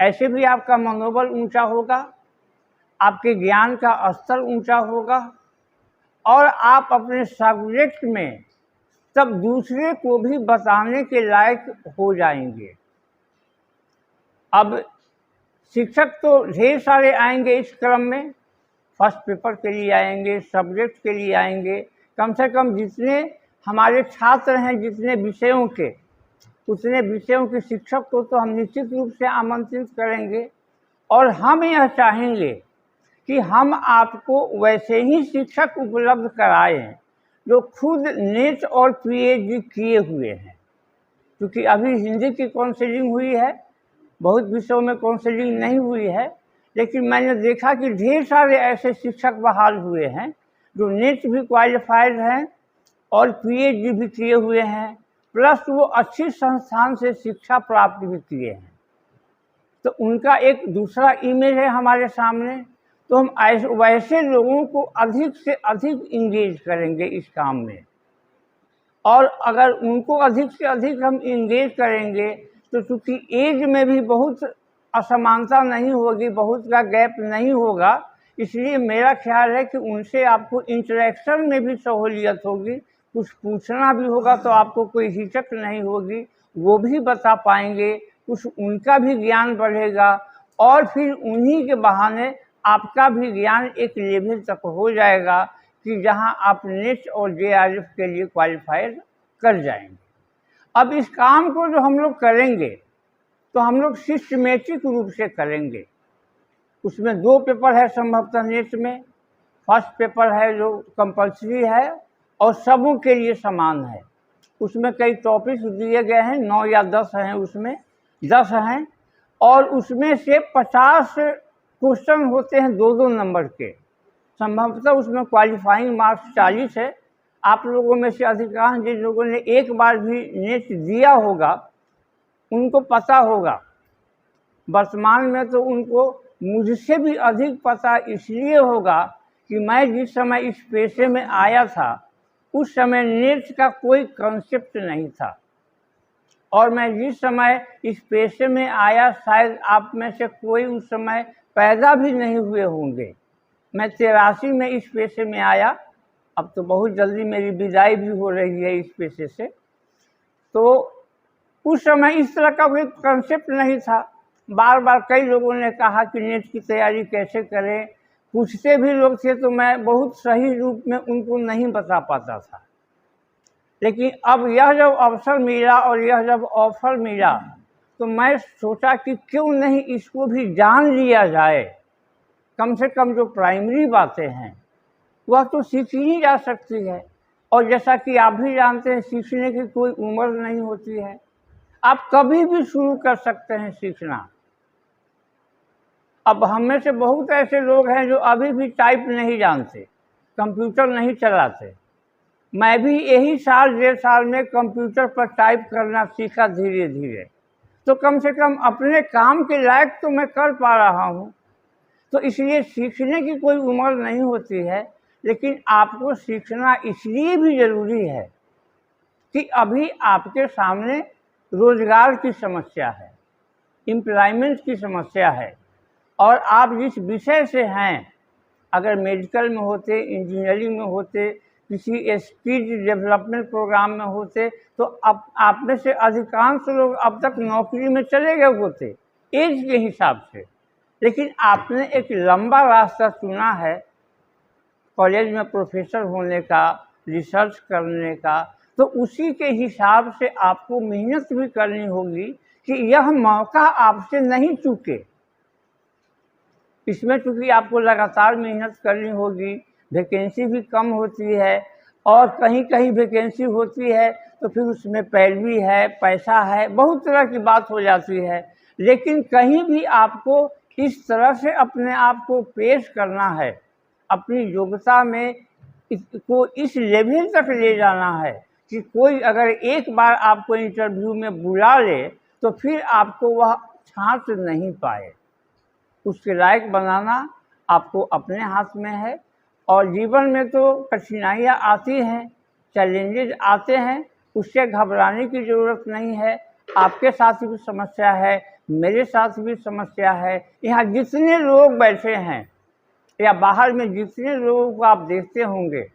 ऐसे भी आपका मनोबल ऊंचा होगा, आपके ज्ञान का स्तर ऊंचा होगा और आप अपने सब्जेक्ट में तब दूसरे को भी बताने के लायक हो जाएंगे। अब शिक्षक तो ढेर सारे आएंगे इस क्रम में, फर्स्ट पेपर के लिए आएंगे, सब्जेक्ट के लिए आएंगे। कम से कम जितने हमारे छात्र हैं, जितने विषयों के, उतने विषयों के शिक्षक को तो हम निश्चित रूप से आमंत्रित करेंगे। और हम यह चाहेंगे कि हम आपको वैसे ही शिक्षक उपलब्ध कराएं जो खुद नेट और पीएचडी किए हुए हैं। क्योंकि अभी हिंदी की काउंसलिंग हुई है, बहुत विषयों में काउंसलिंग नहीं हुई है, लेकिन मैंने देखा कि ढेर सारे ऐसे शिक्षक बहाल हुए हैं जो नेट भी क्वालिफाइड हैं और पीएचडी भी किए हुए हैं, प्लस वो अच्छी संस्थान से शिक्षा प्राप्त भी किए हैं। तो उनका एक दूसरा इमेज है हमारे सामने। तो हम वैसे लोगों को अधिक से अधिक इंगेज करेंगे इस काम में, और अगर उनको अधिक से अधिक हम इंगेज करेंगे तो चूँकि एज में भी बहुत असमानता नहीं होगी, बहुत का गैप नहीं होगा, इसलिए मेरा ख्याल है कि उनसे आपको इंटरेक्शन में भी सहूलियत होगी। कुछ पूछना भी होगा तो आपको कोई हिचक नहीं होगी, वो भी बता पाएंगे, कुछ उनका भी ज्ञान बढ़ेगा और फिर उन्हीं के बहाने आपका भी ज्ञान एक लेवल तक हो जाएगा कि जहां आप नेट और जेआरएफ के लिए क्वालिफाइड कर जाएंगे। अब इस काम को जो हम लोग करेंगे तो हम लोग सिस्टमेटिक रूप से करेंगे। उसमें 2 पेपर है संभवतः नेट में। फर्स्ट पेपर है जो कंपल्सरी है और सबों के लिए समान है। उसमें कई टॉपिक्स दिए गए हैं, 9 या 10 हैं, उसमें 10 हैं और उसमें से 50 क्वेश्चन होते हैं 2-2 नंबर के। संभवतः उसमें क्वालिफाइंग मार्क्स 40 है। आप लोगों में से अधिकांश जिन लोगों ने एक बार भी नेट दिया होगा उनको पता होगा। वर्तमान में तो उनको मुझसे भी अधिक पता इसलिए होगा कि मैं जिस समय इस पेशे में आया था उस समय नेट का कोई कॉन्सेप्ट नहीं था, और मैं जिस समय इस पेशे में आया शायद आप में से कोई उस समय पैदा भी नहीं हुए होंगे। मैं 83 में इस पेशे में आया, अब तो बहुत जल्दी मेरी विदाई भी हो रही है इस पेशे से। तो उस समय इस तरह का कोई कॉन्सेप्ट नहीं था। बार बार कई लोगों ने कहा कि नेट की तैयारी कैसे करें, पूछते भी लोग थे तो मैं बहुत सही रूप में उनको नहीं बता पाता था। लेकिन अब यह जब अवसर मिला और यह जब ऑफर मिला तो मैं सोचा कि क्यों नहीं इसको भी जान लिया जाए। कम से कम जो प्राइमरी बातें हैं वह तो सीखी ही जा सकती है, और जैसा कि आप भी जानते हैं सीखने की कोई उम्र नहीं होती है। आप कभी भी शुरू कर सकते हैं सीखना। अब हम में से बहुत ऐसे लोग हैं जो अभी भी टाइप नहीं जानते, कंप्यूटर नहीं चलाते। मैं भी यही साल 1.5 साल में कंप्यूटर पर टाइप करना सीखा धीरे धीरे। तो कम से कम अपने काम के लायक तो मैं कर पा रहा हूँ। तो इसलिए सीखने की कोई उम्र नहीं होती है, लेकिन आपको सीखना इसलिए भी ज़रूरी है कि अभी आपके सामने रोज़गार की समस्या है, एम्प्लॉयमेंट की समस्या है, और आप जिस विषय से हैं, अगर मेडिकल में होते, इंजीनियरिंग में होते, किसी स्किल डेवलपमेंट प्रोग्राम में होते, तो अब आप में से अधिकांश लोग अब तक नौकरी में चले गए होते एज के हिसाब से। लेकिन आपने एक लंबा रास्ता चुना है, कॉलेज में प्रोफेसर होने का, रिसर्च करने का, तो उसी के हिसाब से आपको मेहनत भी करनी होगी कि यह मौका आपसे नहीं चूके। इसमें चूँकि आपको लगातार मेहनत करनी होगी, वैकेंसी भी कम होती है, और कहीं कहीं वैकेंसी होती है तो फिर उसमें पैरवी है, पैसा है, बहुत तरह की बात हो जाती है। लेकिन कहीं भी आपको इस तरह से अपने आप को पेश करना है, अपनी योग्यता में को इस लेवल तक ले जाना है कि कोई अगर एक बार आपको इंटरव्यू में बुला ले तो फिर आपको वह छांट नहीं पाए। उसके लायक बनाना आपको अपने हाथ में है। और जीवन में तो कठिनाइयाँ आती हैं, चैलेंजेस आते हैं, उससे घबराने की ज़रूरत नहीं है। आपके साथ भी समस्या है, मेरे साथ भी समस्या है। यहाँ जितने लोग बैठे हैं या बाहर में जितने लोगों को आप देखते होंगे,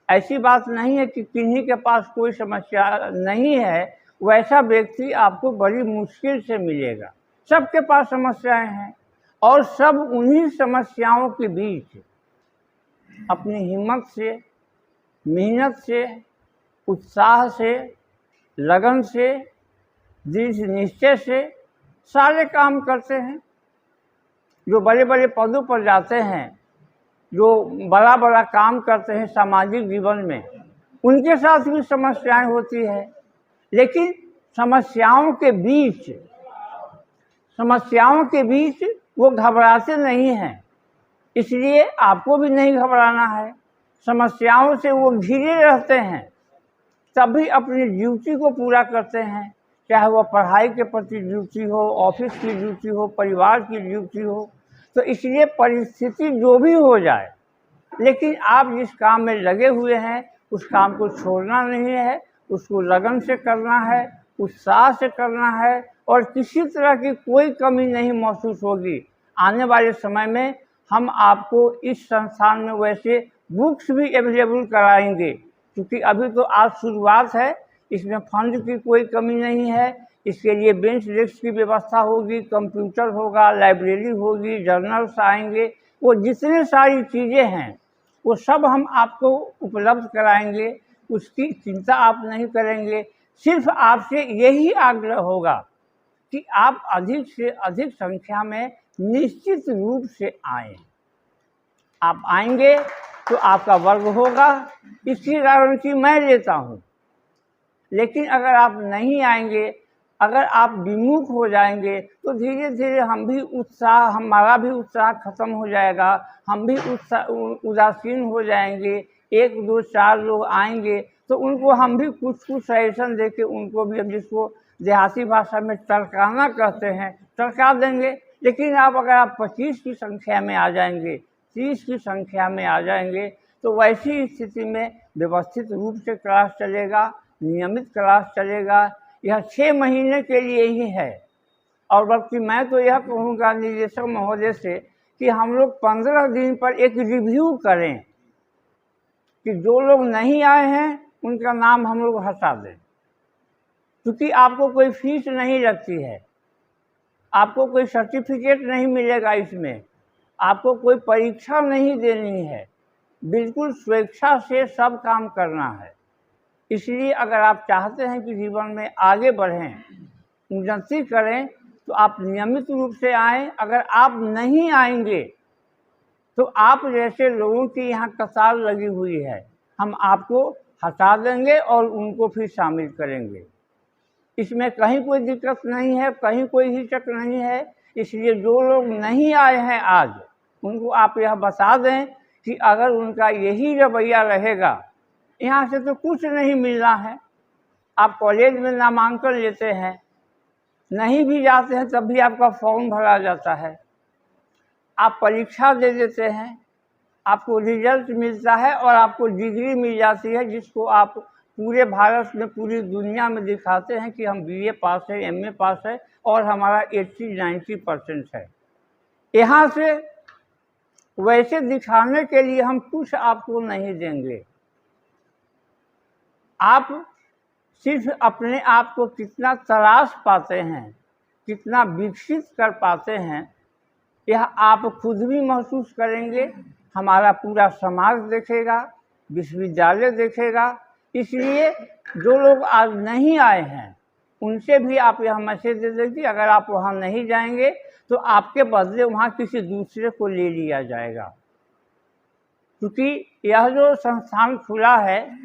ऐसी बात नहीं है कि किन्हीं के पास कोई समस्या नहीं है। वैसा व्यक्ति आपको बड़ी मुश्किल से मिलेगा। सबके पास समस्याएं हैं और सब उन्हीं समस्याओं के बीच अपनी हिम्मत से, मेहनत से, उत्साह से, लगन से, दृढ़ निश्चय से सारे काम करते हैं। जो बड़े बड़े पदों पर जाते हैं, जो बड़ा बड़ा काम करते हैं सामाजिक जीवन में, उनके साथ भी समस्याएं होती है। लेकिन समस्याओं के बीच वो घबराते नहीं हैं। इसलिए आपको भी नहीं घबराना है। समस्याओं से वो घिरे रहते हैं, तभी अपनी ड्यूटी को पूरा करते हैं। चाहे वह पढ़ाई के प्रति ड्यूटी हो, ऑफिस की ड्यूटी हो, परिवार की ड्यूटी हो। तो इसलिए परिस्थिति जो भी हो जाए, लेकिन आप जिस काम में लगे हुए हैं उस काम को छोड़ना नहीं है, उसको लगन से करना है, उत्साह से करना है और किसी तरह की कोई कमी नहीं महसूस होगी। आने वाले समय में हम आपको इस संस्थान में वैसे बुक्स भी अवेलेबल कराएंगे, क्योंकि अभी तो आज शुरुआत है। इसमें फंड की कोई कमी नहीं है। इसके लिए बेंच डेस्क की व्यवस्था होगी, कंप्यूटर होगा, लाइब्रेरी होगी, जर्नल्स आएंगे। वो जितने सारी चीज़ें हैं वो सब हम आपको उपलब्ध कराएंगे। उसकी चिंता आप नहीं करेंगे। सिर्फ आपसे यही आग्रह होगा कि आप अधिक से अधिक संख्या में निश्चित रूप से आएँ। आप आएंगे तो आपका वर्ग होगा, इसकी गारंटी मैं लेता हूँ। लेकिन अगर आप नहीं आएंगे, अगर आप विमुख हो जाएंगे, तो धीरे धीरे हमारा भी उत्साह खत्म हो जाएगा। हम भी उदासीन हो जाएंगे। 1, 2, 4 लोग आएंगे तो उनको हम भी कुछ सजेशन दे के उनको भी, हम जिसको देहाती भाषा में टरकाना कहते हैं, टरका देंगे। लेकिन अगर आप 25 की संख्या में आ जाएंगे, 30 की संख्या में आ जाएंगे, तो वैसी स्थिति में व्यवस्थित रूप से क्लास चलेगा, नियमित क्लास चलेगा। यह 6 महीने के लिए ही है। और बल्कि मैं तो यह कहूँगा निदेशक महोदय से कि हम लोग 15 दिन पर एक रिव्यू करें कि जो लोग नहीं आए हैं उनका नाम हम लोग हटा दें। क्योंकि आपको कोई फीस नहीं लगती है, आपको कोई सर्टिफिकेट नहीं मिलेगा, इसमें आपको कोई परीक्षा नहीं देनी है, बिल्कुल स्वेच्छा से सब काम करना है। इसलिए अगर आप चाहते हैं कि जीवन में आगे बढ़ें, उन्नति करें, तो आप नियमित रूप से आएँ। अगर आप नहीं आएंगे तो आप जैसे लोगों की यहाँ कतार लगी हुई है, हम आपको हटा देंगे और उनको फिर शामिल करेंगे। इसमें कहीं कोई दिक्कत नहीं है, कहीं कोई हिचक नहीं है। इसलिए जो लोग नहीं आए हैं आज, उनको आप यह बता दें कि अगर उनका यही रवैया रहेगा, यहाँ से तो कुछ नहीं मिलना है। आप कॉलेज में नामांकन लेते हैं, नहीं भी जाते हैं तब भी आपका फॉर्म भरा जाता है। आप परीक्षा दे देते हैं, आपको रिजल्ट मिलता है और आपको डिग्री मिल जाती है, जिसको आप पूरे भारत में, पूरी दुनिया में दिखाते हैं कि हम BA पास है, MA पास है और हमारा 80-90% है। यहाँ से वैसे दिखाने के लिए हम कुछ आपको नहीं देंगे। आप सिर्फ अपने आप को कितना तलाश पाते हैं, कितना विकसित कर पाते हैं, यह आप खुद भी महसूस करेंगे। हमारा पूरा समाज देखेगा, विश्वविद्यालय देखेगा। इसलिए जो लोग आज नहीं आए हैं उनसे भी आप यह मैसेज दे दें कि अगर आप वहाँ नहीं जाएंगे तो आपके बदले वहाँ किसी दूसरे को ले लिया जाएगा। क्योंकि यह जो संस्थान खुला है,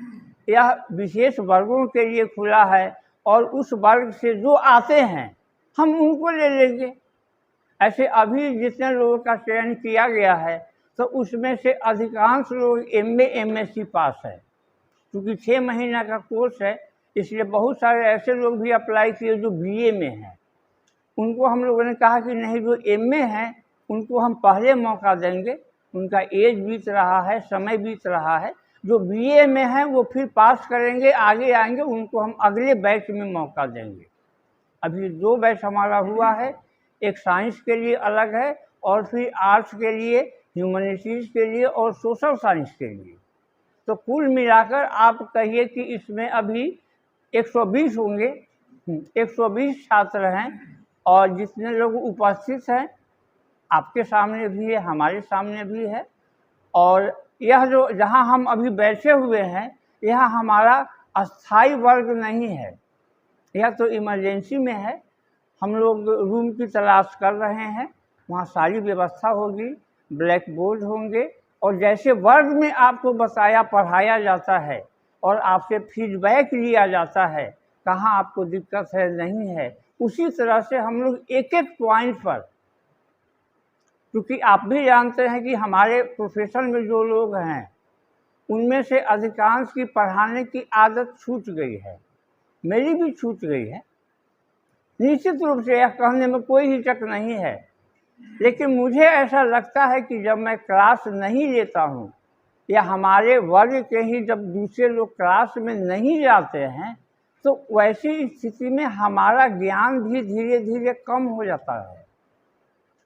यह विशेष वर्गों के लिए खुला है और उस वर्ग से जो आते हैं हम उनको ले लेंगे। ऐसे अभी जितने लोगों का चयन किया गया है, तो उसमें से अधिकांश लोग MA MSc पास है। क्योंकि 6 महीना का कोर्स है, इसलिए बहुत सारे ऐसे लोग भी अप्लाई किए जो BA में हैं। उनको हम लोगों ने कहा कि नहीं, जो MA हैं उनको हम पहले मौका देंगे, उनका एज बीत रहा है, समय बीत रहा है। जो BA में हैं वो फिर पास करेंगे, आगे आएंगे, उनको हम अगले बैच में मौका देंगे। अभी 2 बैच हमारा हुआ है, एक साइंस के लिए अलग है और फिर आर्ट्स के लिए, ह्यूमैनिटीज़ के लिए और सोशल साइंस के लिए। तो कुल मिलाकर आप कहिए कि इसमें अभी 120 होंगे, 120 छात्र हैं। और जितने लोग उपस्थित हैं आपके सामने भी है, हमारे सामने भी है। और यह जो जहां हम अभी बैठे हुए हैं, यह हमारा अस्थाई वर्ग नहीं है, यह तो इमरजेंसी में है। हम लोग रूम की तलाश कर रहे हैं, वहाँ सारी व्यवस्था होगी, ब्लैक बोर्ड होंगे और जैसे वर्ग में आपको बताया पढ़ाया जाता है और आपसे फीडबैक लिया जाता है कहाँ आपको दिक्कत है नहीं है, उसी तरह से हम लोग एक एक पॉइंट पर, क्योंकि आप भी जानते हैं कि हमारे प्रोफेशन में जो लोग हैं उनमें से अधिकांश की पढ़ाने की आदत छूट गई है, मेरी भी छूट गई है। निश्चित रूप से यह कहने में कोई हिचक नहीं है, लेकिन मुझे ऐसा लगता है कि जब मैं क्लास नहीं लेता हूँ या हमारे वर्ग के ही जब दूसरे लोग क्लास में नहीं जाते हैं, तो वैसी स्थिति में हमारा ज्ञान भी धीरे धीरे कम हो जाता है।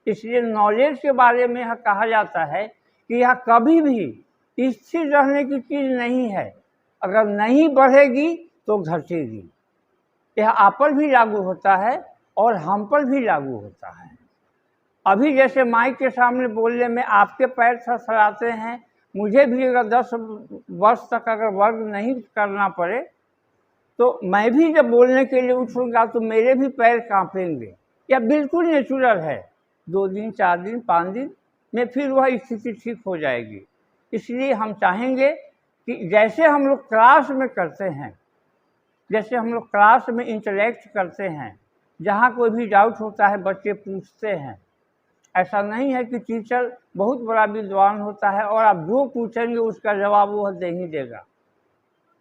इसलिए नॉलेज के बारे में यह कहा जाता है कि यह कभी भी स्थिर रहने की चीज़ नहीं है, अगर नहीं बढ़ेगी तो घटेगी। यह आप पर भी लागू होता है और हम पर भी लागू होता है। अभी जैसे माइक के सामने बोलने में आपके पैर थरथराते हैं, मुझे भी अगर 10 वर्ष तक अगर वर्ग नहीं करना पड़े तो मैं भी जब बोलने के लिए उठूँगा तो मेरे भी पैर कांपेंगे। यह बिल्कुल नेचुरल है। 2 दिन 4 दिन 5 दिन में फिर वह स्थिति ठीक हो जाएगी। इसलिए हम चाहेंगे कि जैसे हम लोग क्लास में करते हैं, जैसे हम लोग क्लास में इंटरेक्ट करते हैं, जहाँ कोई भी डाउट होता है बच्चे पूछते हैं। ऐसा नहीं है कि टीचर बहुत बड़ा विद्वान होता है और आप जो पूछेंगे उसका जवाब वह दे ही देगा,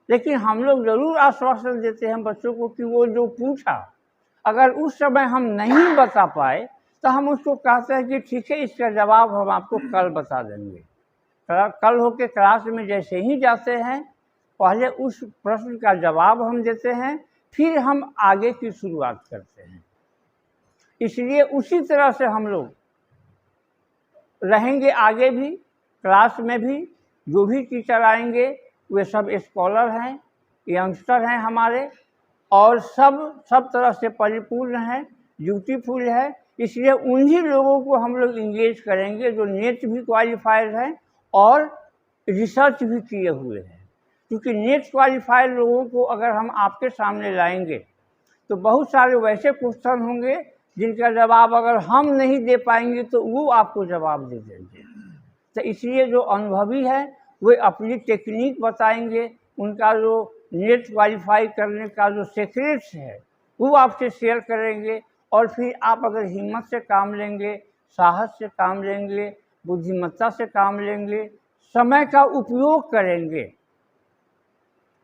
लेकिन हम लोग ज़रूर आश्वासन देते हैं बच्चों को कि वो जो पूछा अगर उस समय हम नहीं बता पाए तो हम उसको कहते हैं कि ठीक है, इसका जवाब हम आपको कल बता देंगे। कल होके क्लास में जैसे ही जाते हैं, पहले उस प्रश्न का जवाब हम देते हैं, फिर हम आगे की शुरुआत करते हैं। इसलिए उसी तरह से हम लोग रहेंगे आगे भी। क्लास में भी जो भी टीचर आएंगे वे सब स्कॉलर हैं, यंगस्टर हैं हमारे, और सब तरह से परिपूर्ण हैं, ब्यूटीफुल है। इसलिए उन्हीं लोगों को हम लोग इंगेज करेंगे जो नेट भी क्वालिफाइड हैं और रिसर्च भी किए हुए हैं। क्योंकि नेट क्वालिफाइड लोगों को अगर हम आपके सामने लाएंगे तो बहुत सारे वैसे क्वेश्चन होंगे जिनका जवाब अगर हम नहीं दे पाएंगे तो वो आपको जवाब दे देंगे। तो इसलिए जो अनुभवी है वे अपनी टेक्निक बताएंगे, उनका जो नेट क्वालिफाई करने का जो सीक्रेट्स है वो आपसे शेयर करेंगे। और फिर आप अगर हिम्मत से काम लेंगे, साहस से काम लेंगे, बुद्धिमत्ता से काम लेंगे, समय का उपयोग करेंगे,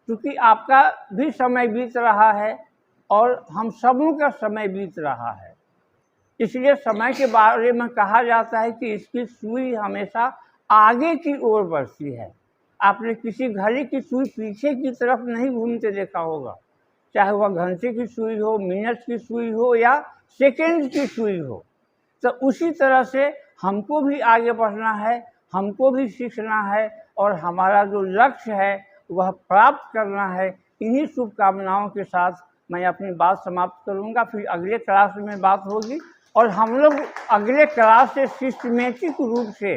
क्योंकि आपका भी समय बीत रहा है और हम सबों का समय बीत रहा है। इसलिए समय के बारे में कहा जाता है कि इसकी सुई हमेशा आगे की ओर बढ़ती है। आपने किसी घड़ी की सुई पीछे की तरफ नहीं घूमते देखा होगा, चाहे वह घंटे की सुई हो, मिनट की सुई हो या सेकंड की सुई हो। तो उसी तरह से हमको भी आगे बढ़ना है, हमको भी सीखना है और हमारा जो लक्ष्य है वह प्राप्त करना है। इन्हीं शुभकामनाओं के साथ मैं अपनी बात समाप्त करूंगा। फिर अगले क्लास में बात होगी और हम लोग अगले क्लास से सिस्टमेटिक रूप से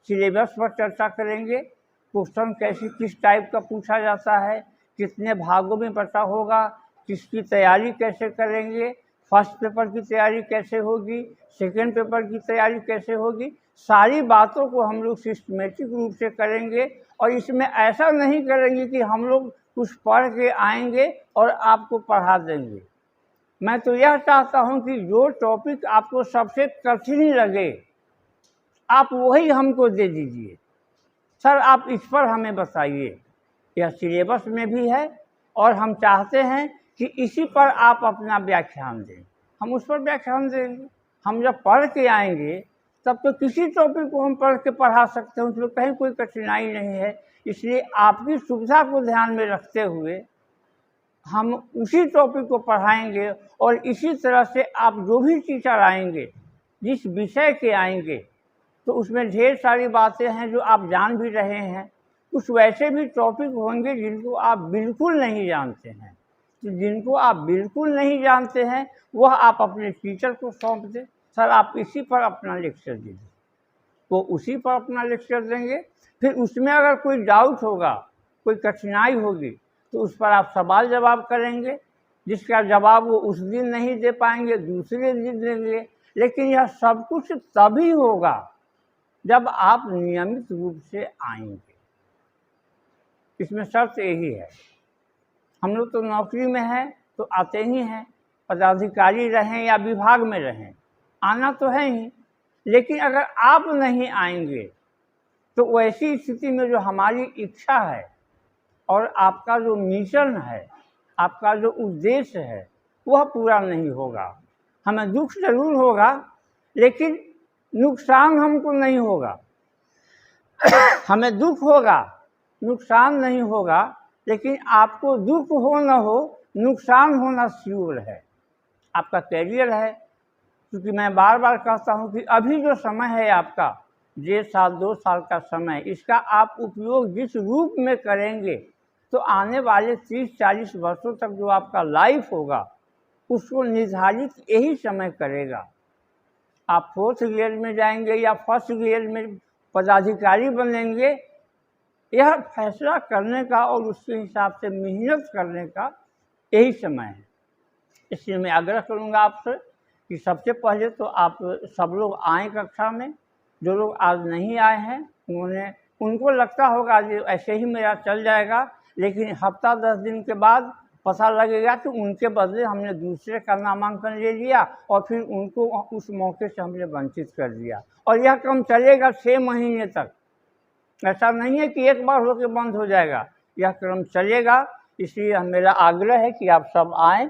सिलेबस पर चर्चा करेंगे। क्वेश्चन कैसी किस टाइप का पूछा जाता है, कितने भागों में बटा होगा, किसकी तैयारी कैसे करेंगे, फर्स्ट पेपर की तैयारी कैसे होगी, सेकंड पेपर की तैयारी कैसे होगी, सारी बातों को हम लोग सिस्टमेटिक रूप से करेंगे। और इसमें ऐसा नहीं करेंगे कि हम लोग कुछ पढ़ के आएंगे और आपको पढ़ा देंगे। मैं तो यह चाहता हूं कि जो टॉपिक आपको सबसे कठिन लगे आप वही हमको दे दीजिए। सर आप इस पर हमें बताइए, यह सिलेबस में भी है और हम चाहते हैं कि इसी पर आप अपना व्याख्यान दें। हम उस पर व्याख्यान देंगे। हम जब पढ़ के आएंगे तब तो किसी टॉपिक को हम पढ़ के पढ़ा सकते हैं, उसमें कहीं कोई कठिनाई नहीं है। इसलिए आपकी सुविधा को ध्यान में रखते हुए हम उसी टॉपिक को पढ़ाएंगे और इसी तरह से आप जो भी टीचर आएंगे, जिस विषय के आएंगे, तो उसमें ढेर सारी बातें हैं जो आप जान भी रहे हैं। कुछ वैसे भी टॉपिक होंगे जिनको आप बिल्कुल नहीं जानते हैं। तो जिनको आप बिल्कुल नहीं जानते हैं वह आप अपने टीचर को सौंप दें, सर आप इसी पर अपना लेक्चर दीजिए, वो उसी पर अपना लेक्चर देंगे। फिर उसमें अगर कोई डाउट होगा, कोई कठिनाई होगी, तो उस पर आप सवाल जवाब करेंगे, जिसका जवाब वो उस दिन नहीं दे पाएंगे, दूसरे दिन देंगे। लेकिन यह सब कुछ तभी होगा जब आप नियमित रूप से आएंगे। इसमें शर्त यही है। हम लोग तो नौकरी में हैं तो आते ही हैं, पदाधिकारी रहें या विभाग में रहें, आना तो है ही। लेकिन अगर आप नहीं आएंगे तो वैसी स्थिति में जो हमारी इच्छा है और आपका जो मिशन है, आपका जो उद्देश्य है, वह पूरा नहीं होगा। हमें दुख जरूर होगा लेकिन नुकसान हमको नहीं होगा। हमें दुख होगा, नुकसान नहीं होगा, लेकिन आपको दुख हो न हो, नुकसान होना श्योर है। आपका कैरियर है, क्योंकि मैं बार बार कहता हूँ कि अभी जो समय है आपका 1.5 साल 2 साल का समय, इसका आप उपयोग जिस रूप में करेंगे तो आने वाले 30-40 वर्षों तक जो आपका लाइफ होगा उसको निर्धारित यही समय करेगा। आप 4th गियर में जाएंगे या 1st गियर में पदाधिकारी बनेंगे, यह फैसला करने का और उसके हिसाब से मेहनत करने का यही समय है। इसलिए मैं आग्रह करूंगा आपसे कि सबसे पहले तो आप सब लोग आएँ कक्षा में। जो लोग आज नहीं आए हैं उनको लगता होगा कि ऐसे ही मेरा चल जाएगा, लेकिन हफ्ता 10 दिन के बाद पता लगेगा कि उनके बदले हमने दूसरे का नामांकन ले लिया और फिर उनको उस मौके से हमने वंचित कर दिया। और यह क्रम चलेगा 6 महीने तक। ऐसा नहीं है कि एक बार होकर बंद हो जाएगा, यह क्रम चलेगा। इसलिए मेरा आग्रह है कि आप सब आएँ